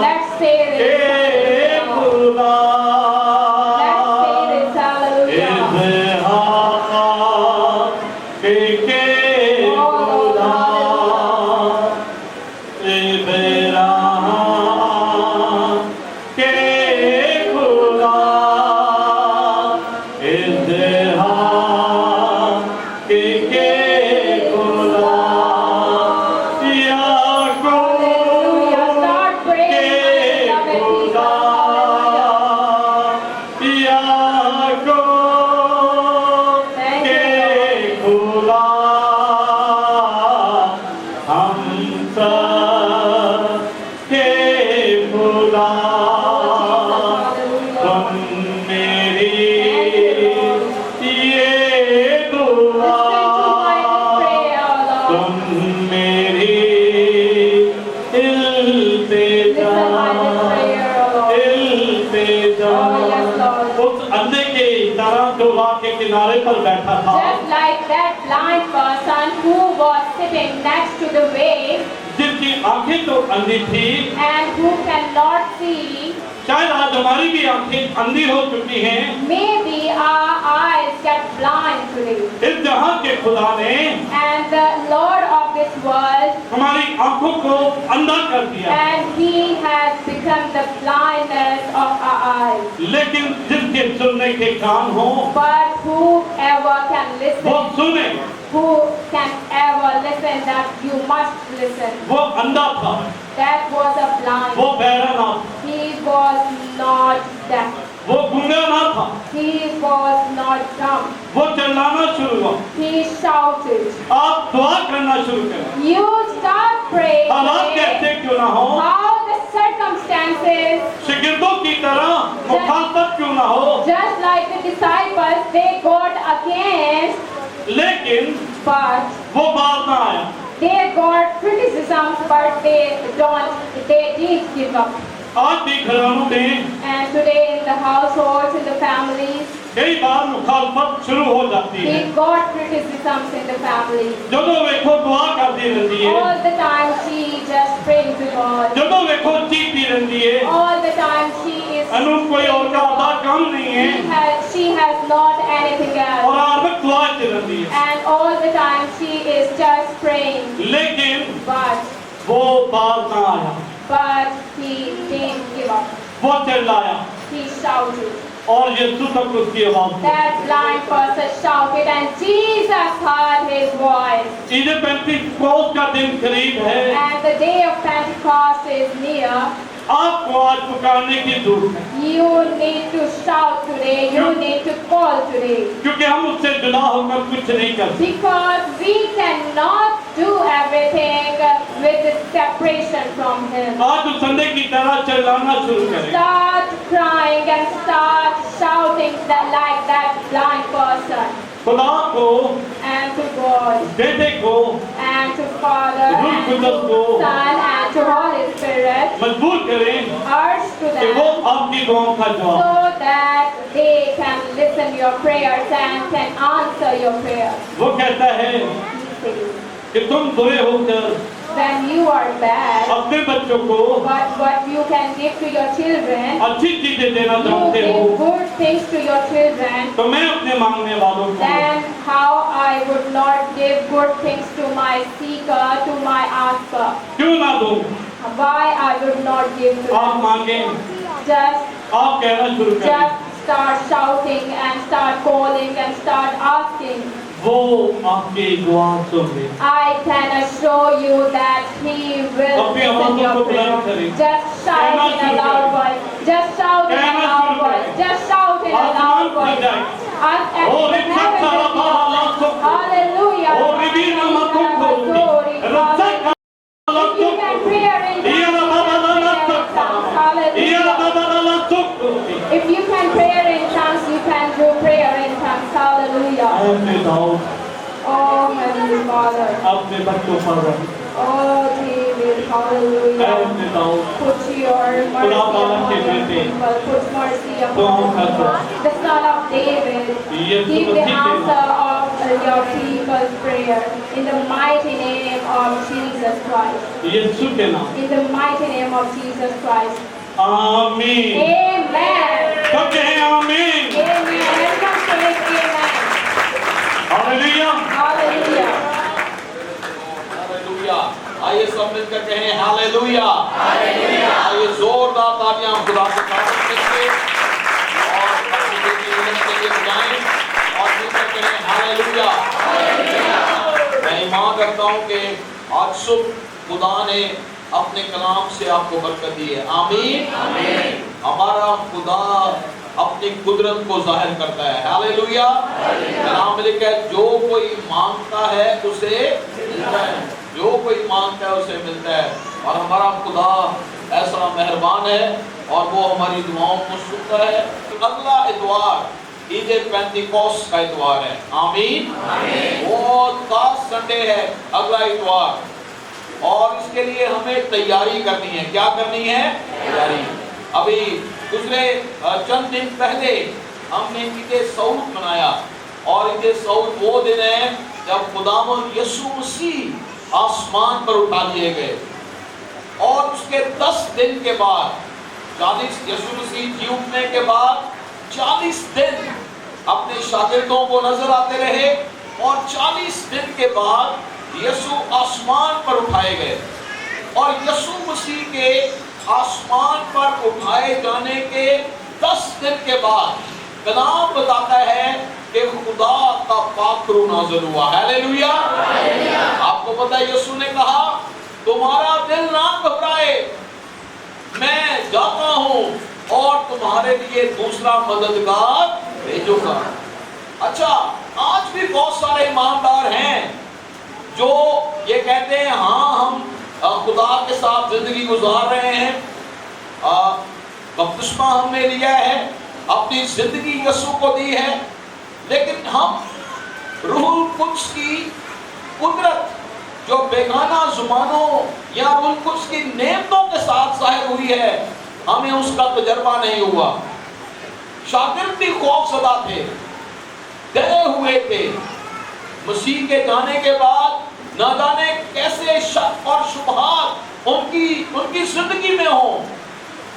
[SPEAKER 1] Let's say
[SPEAKER 2] के
[SPEAKER 1] this.
[SPEAKER 2] खुदा
[SPEAKER 1] Let's say this. Hallelujah.
[SPEAKER 2] इस्हाक के खुदा इब्राहिम के खुदा इस्हाक के खुदा याकूब
[SPEAKER 1] Hallelujah. Start praying.
[SPEAKER 2] के खुदा याकूब के खुदा हम सब के खुदा सुन मेरी ये दुआ सुन मेरी इल्तिजा इल्तिजा उस अंधे के तरह जो राह के किनारे पर बैठा था
[SPEAKER 1] Just like that blind person who was sitting next to the way
[SPEAKER 2] जिसकी आंखें तो अंधी थी,
[SPEAKER 1] and who cannot see,
[SPEAKER 2] शायद आज हमारी भी आंखें अंधी हो चुकी हैं।
[SPEAKER 1] maybe our eyes get blind today.
[SPEAKER 2] इस जहां के खुदा ने
[SPEAKER 1] And the Lord of this world
[SPEAKER 2] हमारी आंखों को अंधा कर दिया,
[SPEAKER 1] and He has become the blindness of our eyes.
[SPEAKER 2] लेकिन जिसके सुनने के कान हो
[SPEAKER 1] But whoever can
[SPEAKER 2] वो
[SPEAKER 1] listen,
[SPEAKER 2] सुने।
[SPEAKER 1] who can ever listen, that you must listen.
[SPEAKER 2] वो अंधा था,
[SPEAKER 1] That was a blind.
[SPEAKER 2] वो बहरा ना था,
[SPEAKER 1] He was not deaf.
[SPEAKER 2] वो गूंगा ना था,
[SPEAKER 1] He was not dumb.
[SPEAKER 2] वो चिल्लाना शुरू हुआ।
[SPEAKER 1] He shouted.
[SPEAKER 2] आप दुआ करना शुरू करें,
[SPEAKER 1] You start praying
[SPEAKER 2] हालात
[SPEAKER 1] today.
[SPEAKER 2] कैसे क्यों ना हो,
[SPEAKER 1] How the circumstances,
[SPEAKER 2] शिगिर्दों की तरह मुखालफत क्यों ना हो,
[SPEAKER 1] just like the disciples, they got against,
[SPEAKER 2] लेकिन
[SPEAKER 1] but
[SPEAKER 2] वो बात ना आया।
[SPEAKER 1] they got criticisms, but they didn't give up.
[SPEAKER 2] आज भी घरानों में
[SPEAKER 1] And today in the households, in the families,
[SPEAKER 2] कई बार मुखालफत शुरू हो जाती है।
[SPEAKER 1] he got criticisms in the family.
[SPEAKER 2] ਜਦੋਂ ਵੇਖੋ ਦੁਆ ਕਰਦੀ ਰਹਿੰਦੀ ਹੈ,
[SPEAKER 1] All the time she just praying to God.
[SPEAKER 2] ਜਦੋਂ ਵੇਖੋ ਚੀਖਦੀ ਰਹਿੰਦੀ ਹੈ,
[SPEAKER 1] All the time she is.
[SPEAKER 2] ਇਹਨੂੰ ਕੋਈ ਹੋਰ ਦਾ ਕੰਮ ਨਹੀਂ ਹੈ,
[SPEAKER 1] She has not anything else.
[SPEAKER 2] और हर वक्त दुआ करती रहती है।
[SPEAKER 1] And all the time she is just praying.
[SPEAKER 2] लेकिन
[SPEAKER 1] But
[SPEAKER 2] वो बात ना आया,
[SPEAKER 1] he didn't give up.
[SPEAKER 2] वो चिल्लाया
[SPEAKER 1] He shouted.
[SPEAKER 2] और यीशु तक उसकी आवाज पहुंची।
[SPEAKER 1] That blind person shouted, and Jesus heard his voice.
[SPEAKER 2] Eid पेंतीकोस्त का दिन करीब है,
[SPEAKER 1] And the day of Pentecost is near.
[SPEAKER 2] आपको आज पुकारने की जरूरत है,
[SPEAKER 1] You need to shout today. You need to call today.
[SPEAKER 2] क्योंकि हम उससे जुदा होकर कुछ नहीं कर सकते।
[SPEAKER 1] Because we cannot do everything with the separation from Him.
[SPEAKER 2] आज उस संडे की तरह चिल्लाना शुरू करें,
[SPEAKER 1] Start crying and start shouting like that blind person.
[SPEAKER 2] खुदा को,
[SPEAKER 1] And to God,
[SPEAKER 2] बेटे को
[SPEAKER 1] and to Father, and to Son, and to Holy Spirit.
[SPEAKER 2] मजबूर करें
[SPEAKER 1] Urge to
[SPEAKER 2] कि वो
[SPEAKER 1] them
[SPEAKER 2] आपकी दुआओं का जवाब।
[SPEAKER 1] so that they can listen your prayers and can answer your prayers.
[SPEAKER 2] वो कहता है
[SPEAKER 1] He says,
[SPEAKER 2] कि तुम बुरे होकर
[SPEAKER 1] when you are bad,
[SPEAKER 2] अपने बच्चों को
[SPEAKER 1] but what you can give to your children,
[SPEAKER 2] अच्छी चीजें देना
[SPEAKER 1] you
[SPEAKER 2] चाहते हो,
[SPEAKER 1] give good things to your children,
[SPEAKER 2] तो मैं अपने मांगने वालों को
[SPEAKER 1] then how I would not give good things to my seeker, to my asker?
[SPEAKER 2] क्यों ना दूं?
[SPEAKER 1] Why I would not give to
[SPEAKER 2] आप
[SPEAKER 1] them?
[SPEAKER 2] मांगे,
[SPEAKER 1] Just
[SPEAKER 2] आप कहना शुरू करें,
[SPEAKER 1] start shouting and start calling and start asking.
[SPEAKER 2] वो आपकी दुआ सुन ले।
[SPEAKER 1] I can assure you that He will
[SPEAKER 2] अपनी
[SPEAKER 1] listen
[SPEAKER 2] आवाज़ों
[SPEAKER 1] your
[SPEAKER 2] को बुलंद
[SPEAKER 1] prayer.
[SPEAKER 2] करें।
[SPEAKER 1] Just shout
[SPEAKER 2] कहना
[SPEAKER 1] in a
[SPEAKER 2] शुरू
[SPEAKER 1] loud
[SPEAKER 2] करें।
[SPEAKER 1] voice. Just shout in a
[SPEAKER 2] कहना
[SPEAKER 1] loud
[SPEAKER 2] शुरू
[SPEAKER 1] voice.
[SPEAKER 2] करें।
[SPEAKER 1] Just shout in a
[SPEAKER 2] आसमान
[SPEAKER 1] loud
[SPEAKER 2] खुल
[SPEAKER 1] voice.
[SPEAKER 2] जाए।
[SPEAKER 1] And
[SPEAKER 2] ओ
[SPEAKER 1] the
[SPEAKER 2] रिक्शा
[SPEAKER 1] heavens
[SPEAKER 2] सारा
[SPEAKER 1] will be
[SPEAKER 2] बाला
[SPEAKER 1] opened.
[SPEAKER 2] लाख
[SPEAKER 1] Hallelujah.
[SPEAKER 2] ओ रिबीना मतों को रस्सा का
[SPEAKER 1] If you can pray in tongues,
[SPEAKER 2] Iya la baba la la sokka. Iya la
[SPEAKER 1] Hallelujah.
[SPEAKER 2] baba la la sokka.
[SPEAKER 1] If you can pray in tongues, you can do prayer in tongues. Hallelujah.
[SPEAKER 2] अपने Dawood
[SPEAKER 1] Oh, Heavenly Father.
[SPEAKER 2] अपने बच्चों पर रख।
[SPEAKER 1] Oh, David. Hallelujah.
[SPEAKER 2] अपने Dawood
[SPEAKER 1] Put your mercy
[SPEAKER 2] खुदा ताला
[SPEAKER 1] upon
[SPEAKER 2] के
[SPEAKER 1] your
[SPEAKER 2] बेटे
[SPEAKER 1] people. Put mercy
[SPEAKER 2] दुआओं
[SPEAKER 1] upon
[SPEAKER 2] का
[SPEAKER 1] us.
[SPEAKER 2] जवाब।
[SPEAKER 1] The Son of David.
[SPEAKER 2] Yeshu
[SPEAKER 1] Give the
[SPEAKER 2] मसीह के
[SPEAKER 1] answer of your people's prayer. In the mighty name of Jesus Christ.
[SPEAKER 2] यीशु के नाम।
[SPEAKER 1] In the mighty name of Jesus Christ.
[SPEAKER 2] आमीन।
[SPEAKER 1] Amen.
[SPEAKER 2] सब कहें आमीन।
[SPEAKER 1] Amen. Everyone says amen.
[SPEAKER 2] Hallelujah.
[SPEAKER 1] Hallelujah.
[SPEAKER 5] Hallelujah. आइए सब मिलकर कहें हालेलुया। आइए जोरदार तालियां खुदा की तारीफ करके और अपनी दिल की उन्नति के लिए बजाएं और मिलकर कहें हालेलुया। मैं ईमान करता हूं कि आज सुबह खुदा ने अपने कलाम से आपको बरकत दी है। आमीन। हमारा खुदा अपनी कुदरत को जाहिर करता है। हालेलुया। कलाम में लिखा है जो कोई मांगता है उसे मिलता है, जो कोई मांगता है उसे मिलता है। और हमारा खुदा ऐसा मेहरबान है और वो हमारी दुआओं को सुनता है। अगला इतवार ईद पेंटिकोस्ट का इतवार है। आमीन। बहुत खास संडे है अगला इतवार, और इसके लिए हमें तैयारी करनी है। क्या करनी है? तैयारी। अभी गुजरे चंद दिन पहले हमने ईद सऊद मनाया, और ईद सऊद वो दिन है जब खुदावंद यीशु मसीह आसमान पर उठा लिए गए, और उसके 10 दिन के बाद 40 यीशु मसीह जी उठने के बाद 40 दिन अपने शागिर्दों को नजर आते रहे, और 40 दिन के बाद यीशु आसमान पर उठाए गए और यीशु मसीह के आसमान पर उठाए जाने के 10 दिन के बाद कलाम बताता है कि खुदा का पाक रूह नाज़िल हुआ। हालेलुया। आपको पता है यीशु ने कहा तुम्हारा दिल ना घबराए, मैं जाता हूं और तुम्हारे लिए दूसरा मददगार भेजूंगा। अच्छा, आज भी बहुत सारे ईमानदार हैं जो ये कहते हैं हाँ हम खुदा के साथ जिंदगी गुजार रहे हैं, बपतिस्मा हमने लिया है, अपनी जिंदगी यीशु को दी है, लेकिन हम रूहुल कुद्स की कुदरत जो बेगाना जुबानों या रूहुल कुद्स की नेमतों के साथ जाहिर हुई है, हमें उसका तजर्बा नहीं हुआ। शागिर्द भी खौफजदा थे, डरे हुए थे, मसीह के जाने के बाद न जाने कैसे शक और शुबहात उनकी जिंदगी में हो,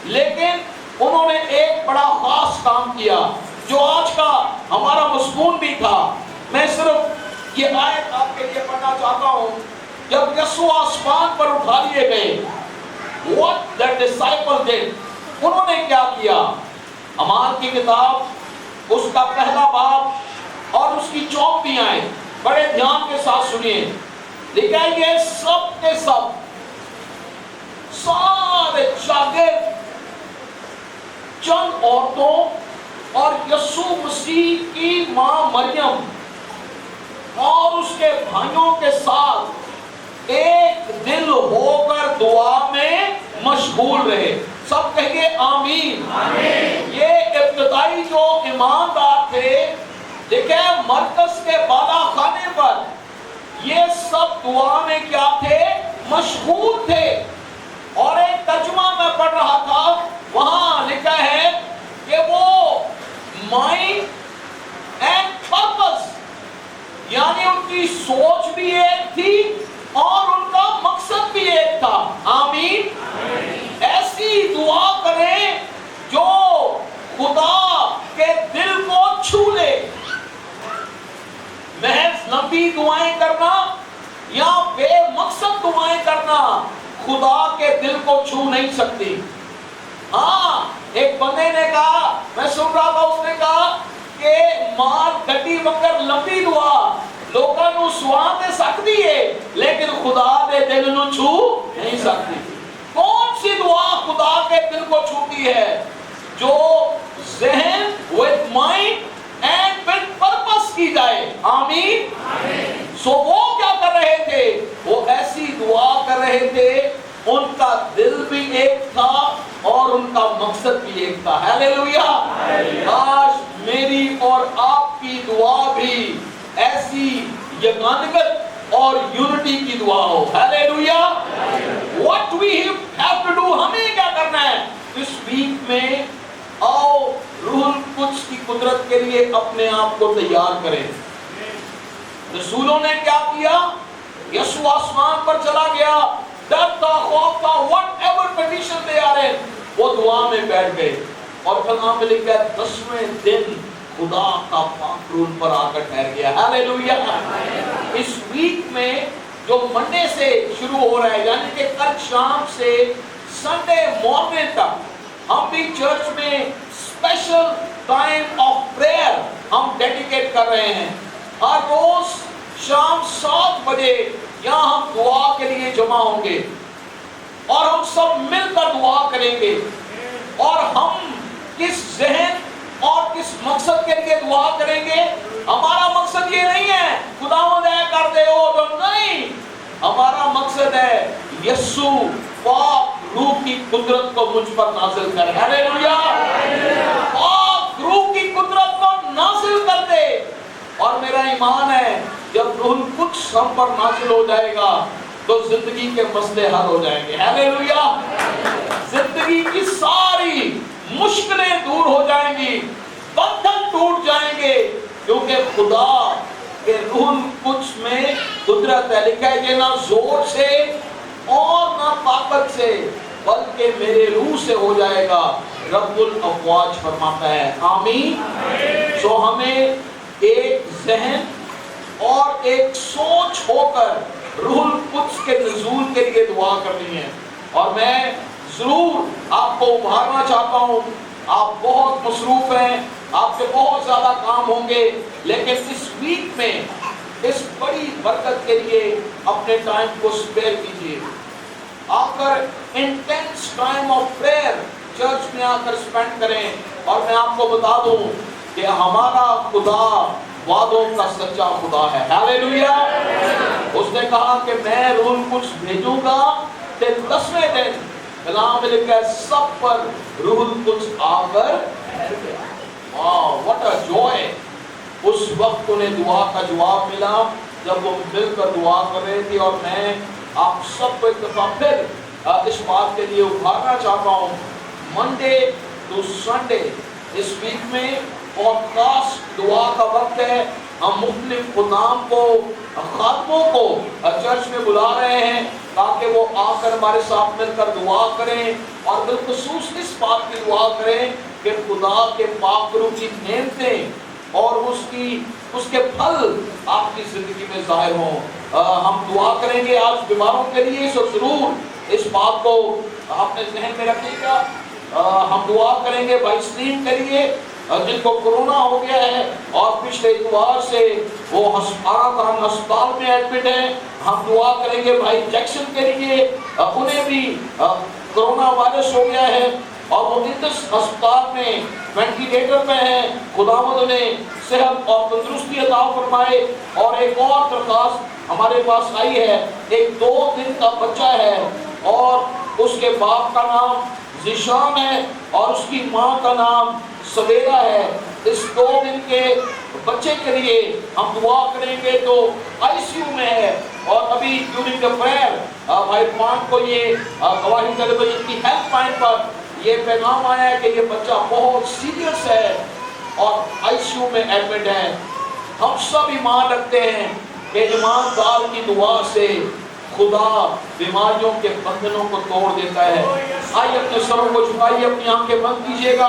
[SPEAKER 5] लेकिन उन्होंने एक बड़ा खास काम किया जो आज का हमारा मज़मून भी था। मैं सिर्फ ये आयत आपके लिए पढ़ना चाहता हूं। जब यीशु आसमान पर उठा लिए गए, what the disciple did, उन्होंने क्या किया? अमाल की किताब उसका पहला बाब और उसकी 34 आयत बड़े ध्यान के साथ सुनिए। लिखा है ये सब के सब सारे शागिर्द चंद औरतों और यीशु मसीह की मां मरियम और उसके भाइयों के साथ एक दिल होकर दुआ में मशगूल रहे। सब कहिए आमीन। ये इब्तिदाई जो ईमानदार थे, देखे मरकज के बाला खाने पर ये सब दुआ में क्या थे? मशगूल थे। और एक तर्जुमा मैं पढ़ रहा था, वहां लिखा है कि वो माइंड एंड पर्पस, यानी उनकी सोच भी एक थी और उनका मकसद भी एक था। आमीन। ऐसी दुआ करें जो खुदा के दिल को छू ले। महज लंबी दुआएं करना या बेमकसद दुआएं करना खुदा के दिल को छू नहीं सकती। हाँ, एक बंदे ने कहा, मैं सुन रहा था, उसने कहा कि मार गड्डी बकर लंबी दुआ लोगों को सुआ दे सकती है, लेकिन खुदा दे दिल को छू नहीं सकती। कौन सी दुआ खुदा के दिल को छूती है? जो ज़हन with mind and with purpose की जाए। आमीन। सो वो क्या कर रहे थे? वो ऐसी दुआ कर रहे थे, उनका दिल भी एक था और उनका मकसद भी एक था। हालेलुया। काश मेरी और आपकी दुआ भी ऐसी यगानगत और यूनिटी की दुआ हो। Hallelujah. What we have to do, हमें क्या करना है इस वीक में? आओ रूहुल कुद्स की कुदरत के लिए अपने आप को तैयार करें। रसूलों ने क्या किया? यीशु आसमान पर चला गया, डर था, खौफ था, व्हाटएवर कंडीशन दे आ रहे, वो दुआ में बैठ गए। और कलाम में लिखा है 10वें दिन खुदा का पाक रूह पर आकर ठहर गया। हालेलुया। इस वीक में जो मंडे से शुरू हो रहा है, यानी कि कल शाम से संडे मॉर्निंग तक, हम भी चर्च में स्पेशल टाइम ऑफ प्रेयर हम डेडिकेट कर रहे हैं। हर रोज शाम 7 बजे यहाँ हम दुआ के लिए जमा होंगे और हम सब मिलकर दुआ करेंगे। और हम किस ज़हन और किस मकसद के लिए दुआ करेंगे? हमारा मकसद ये नहीं है खुदावंद दया कर दे हो तो नहीं, हमारा मकसद है यीशु पाक रूह की कुदरत को मुझ पर नाज़िल कर। हालेलुया। पाक रूह की कुदरत को नाज़िल कर दे। और मेरा ईमान है जब रूहुल कुद्स हम पर नाज़िल हो जाएगा तो जिंदगी के मसले हल हो जाएंगे। हालेलुया। जिंदगी की सारी मुश्किलें दूर हो जाएंगी, बंधन टूट जाएंगे, क्योंकि खुदा के रूहुल कुद्स में कुदरत है। लिखा है कि ना जोर से और ना ताकत से, बल्कि मेरे रूह से हो जाएगा, रब्बुल अफ़वाज फरमाता है। आमीन। सो हमें एक ज़हन और एक सोच होकर रहमत के नज़ूल के लिए दुआ करनी है। और मैं जरूर आपको उभारना चाहता हूँ, आप बहुत मसरूफ हैं, आपके बहुत ज्यादा काम होंगे, लेकिन इस वीक में इस बड़ी बरकत के लिए अपने टाइम को स्पेयर कीजिए। आकर intense time of prayer church में आकर स्पेंड करें। और मैं आपको बता दूं कि हमारा खुदा वादों का सच्चा खुदा है। हालेलुया। उसने कहा कि मैं रूल कुछ भेजूंगा ते 10वें दिन कलाम लिखा सब पर रूल कुछ आकर ठहर गया। What a joy. उस वक्त उन्हें दुआ का जवाब मिला जब वो मिलकर दुआ कर रहे थे। और मैं आप सबको एक दफा फिर इस बात के लिए उभारना चाहता हूँ, मंडे टू संडे इस वीक में बहुत खास दुआ का वक्त है। हम मुख्तलिफ खुदाम को, खातमों को चर्च में बुला रहे हैं ताकि वो आकर हमारे साथ मिलकर दुआ करें और बिलखुसूस इस बात की दुआ करें कि खुदा के पाकरू की नेमतें और उसके फल आपकी जिंदगी में जाहिर हों। हम दुआ करेंगे आज बीमारों के लिए, सो जरूर इस बात को अपने जहन में रखिएगा। हम दुआ करेंगे भाई स्लीम के लिए जिनको कोरोना हो गया है और पिछले इतवार से वो अस्पताल में एडमिट है। हम दुआ करेंगे भाई जैक्सन के लिए, उन्हें भी कोरोना वायरस हो गया है और वो इस अस्पताल में वेंटिलेटर पे हैं। खुदावंद उन्हें सेहत और तंदुरुस्ती अता फरमाए। और एक और दरखास्त हमारे पास आई है, एक 2 दिन का बच्चा है और उसके बाप का नाम जिशान है और उसकी माँ का नाम सवेरा है। इस 2 दिन के बच्चे के लिए हम दुआ करेंगे जो आईसीयू में है। और अभी ड्यूरिंग द प्रेयर भाई पान को ये गवाही टेलीविजन की हेल्पलाइन पर ये पैगाम आया है कि ये बच्चा बहुत सीरियस है और आईसीयू में एडमिट है। हम सब ईमान रखते हैं कि ईमानदार की दुआ से खुदा बीमारियों के बंधनों को तोड़ देता है। आइए अपने सरों को झुकाइए, अपनी आंखें बंद कीजिएगा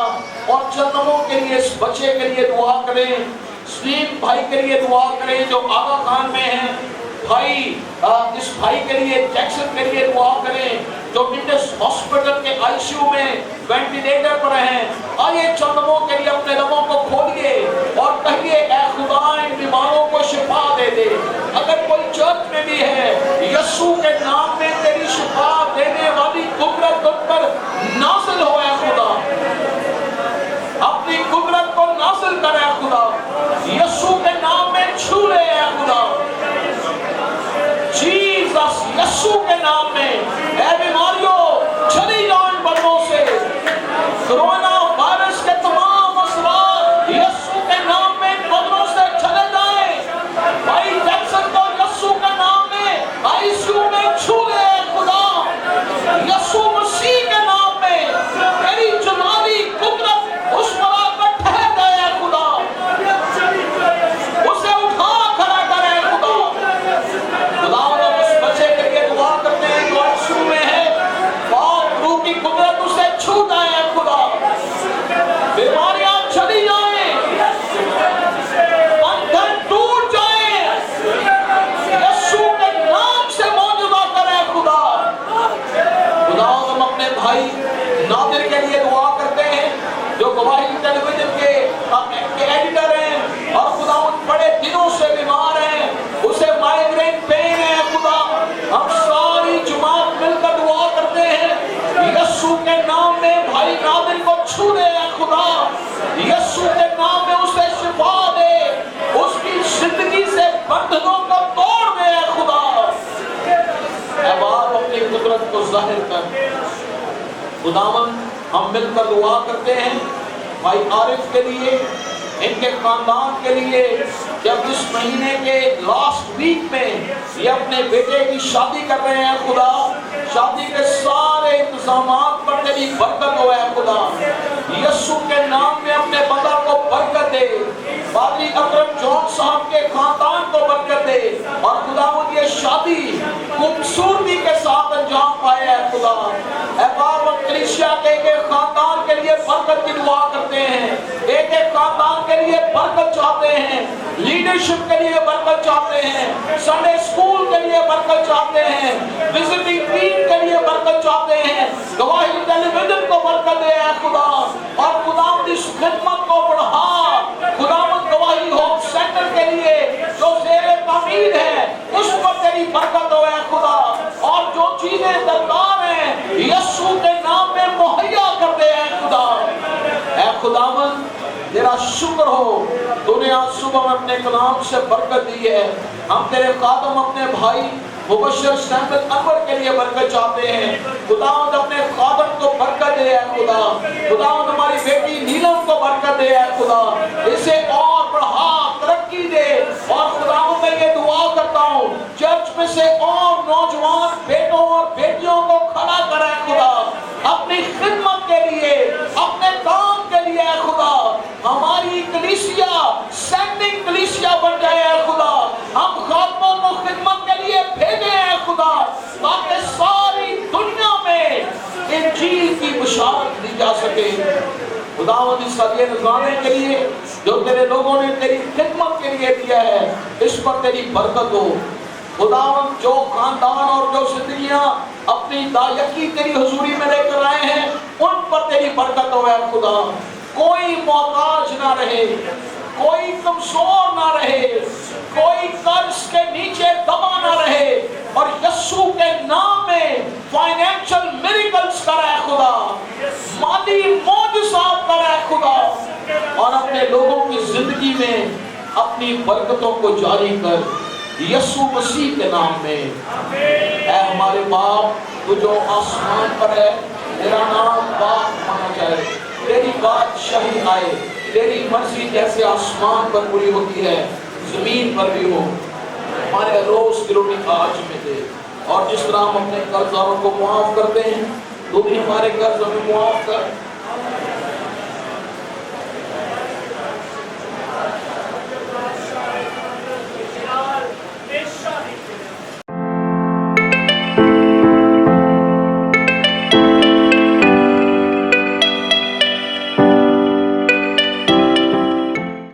[SPEAKER 5] और चंदनों के लिए, इस बच्चे के लिए दुआ करें। स्लीम भाई के लिए दुआ करें जो आगा खान में है। भाई इस भाई के लिए, जैक्सन के लिए दुआ करें जो इंडस हॉस्पिटल के आईसीयू में वेंटिलेटर पर हैं। आइए चंदनों के लिए अपने लबों को खोलिए और कहिए ऐ खुदा इन बीमारों को शिफा दे दे। अगर कोई चर्च में भी है, यीशु के नाम में तेरी शिफा देने वाली कुदरत तुम पर नाज़िल हो ऐ खुदा। अपनी कुदरत को नाज़िल कर ऐ खुदा। यीशु के नाम में छू ले ऐ खुदा। जीसस, यीशु के नाम में ऐ बीमारियों चली जाओ इन बंदों से। कोरोना वायरस के तमाम असरात यीशु के नाम में इन बंदों से चले जाएं। भाई जैक्सन को यीशु के नाम में आईसीयू में छू ले खुदा। यीशु मसीह के नाम में तेरी जलाली कुदरत उस पर आकर ठहर जाए खुदा। उसे उठा खड़ा करे खुदा। खुदा उस बच्चे के लिए दुआ करते हैं जो आईसीयू में है, पाक रूह की कुदरत उसे छू जाए खुदा। बीमारियां चली जाएं, बंधन टूट जाएं, यीशु के नाम से मौजूदा करें खुदा। खुदा हम अपने भाई नादिर के लिए दुआ करते हैं जो गवाही टेलीविजन के एडिटर हैं और खुदा बड़े दिनों से बीमार हैं, उसे माइग्रेन पेन है खुदा। हम सारी जमात मिलकर दुआ करते हैं यीशु के नाम में भाई नादिर को छू ले खुदा। यीशु के नाम में उसे शिफा दे, उसकी जिंदगी से बंधनों को तोड़ दे खुदा। ऐ बाप अपनी कुदरत को जाहिर कर। खुदावंद हम मिलकर दुआ करते हैं भाई आरिफ के लिए, इनके खानदान के लिए। जब इस महीने के लास्ट वीक में ये अपने बेटे की शादी कर रहे हैं खुदा, शादी के सारे इंतजामात पर तेरी बरकत हो है खुदा। यीशु के नाम में अपने बंदा को बरकत दे। पादरी अकरम जॉन साहब के खानदान को बरकत दे और खुदावंद ये शादी खूबसूरती के साथ अंजाम पाए है खुदा। कलीसिया के खानदान के लिए बरकत की दुआ करते हैं। एक एक खानदान के लिए बरकत चाहते हैं, लीडरशिप के लिए बरकत चाहते हैं, संडे स्कूल के लिए बरकत चाहते हैं, विजिटिंग टीम के लिए बरकत चाहते हैं, गवाही टेलीविजन को बरकत दे है खुदा, और खुदावंद इस खिदमत को बढ़ा, खुदावंद गवाही होप सेंटर के लिए जो ज़ेरे तामीर है उस पर तेरी बरकत हो है खुदा, और जो चीजें दरकार हैं यीशु के नाम में मुहैया कर दे है खुदा। ऐ खुदावंद तेरा शुक्र हो, तूने आज सुबह में अपने कलाम से बरकत दी है। हम तेरे खादम अपने भाई मुबश्शिर सहमद अनवर के लिए बरकत चाहते हैं, खुदावंद अपने खादम को बरकत दे है खुदा, खुदावंद हमारी बेटी नीलम को बरकत दे है खुदा, इसे और बढ़ा, तरक्की दे, और खुदावंद मैं ये दुआ करता हूँ चर्च में से और नौजवान बेटों और बेटियों को खड़ा करे खुदा, अपनी खिदमत के लिए, अपने काम के लिए है खुदा। हमारी कलीसिया सेंडिंग कलीसिया बन जाए है खुदा, हम खादमों को खिदमत के लिए भेजे हैं खुदा, ताकि सारी दुनिया में इंजील की बशारत दी जा सके। खुदावंद इस हदिये नजराने के लिए जो तेरे लोगों ने तेरी खिदमत के लिए दिया है, इस पर तेरी बरकत हो खुदावंद। जो खानदान और जो जिंदगियां अपनी दायकी तेरी हुजूरी में लेकर आए हैं, उन पर तेरी बरकत हो है खुदा। कोई मोहताज ना रहे, कोई कमजोर ना रहे, कोई कर्ज के नीचे दबा ना रहे, और यीशु के नाम में फाइनेंशियल मिरेकल्स करे खुदा, माली मौजज़ात करे खुदा, और अपने लोगों की जिंदगी में अपनी बरकतों को जारी कर यीशु मसीह के नाम में। ऐ हमारे बाप तू जो आसमान पर है, तेरा नाम पाक माना जाए, तेरी बादशाही आए, तेरी मर्जी जैसे आसमान पर पूरी होती है जमीन पर भी हो। हमारे रोज की रोटी आज में दे, और जिस तरह हम अपने कर्जदारों को मुआफ करते हैं, तू भी हमारे कर्ज हमें मुआफ कर।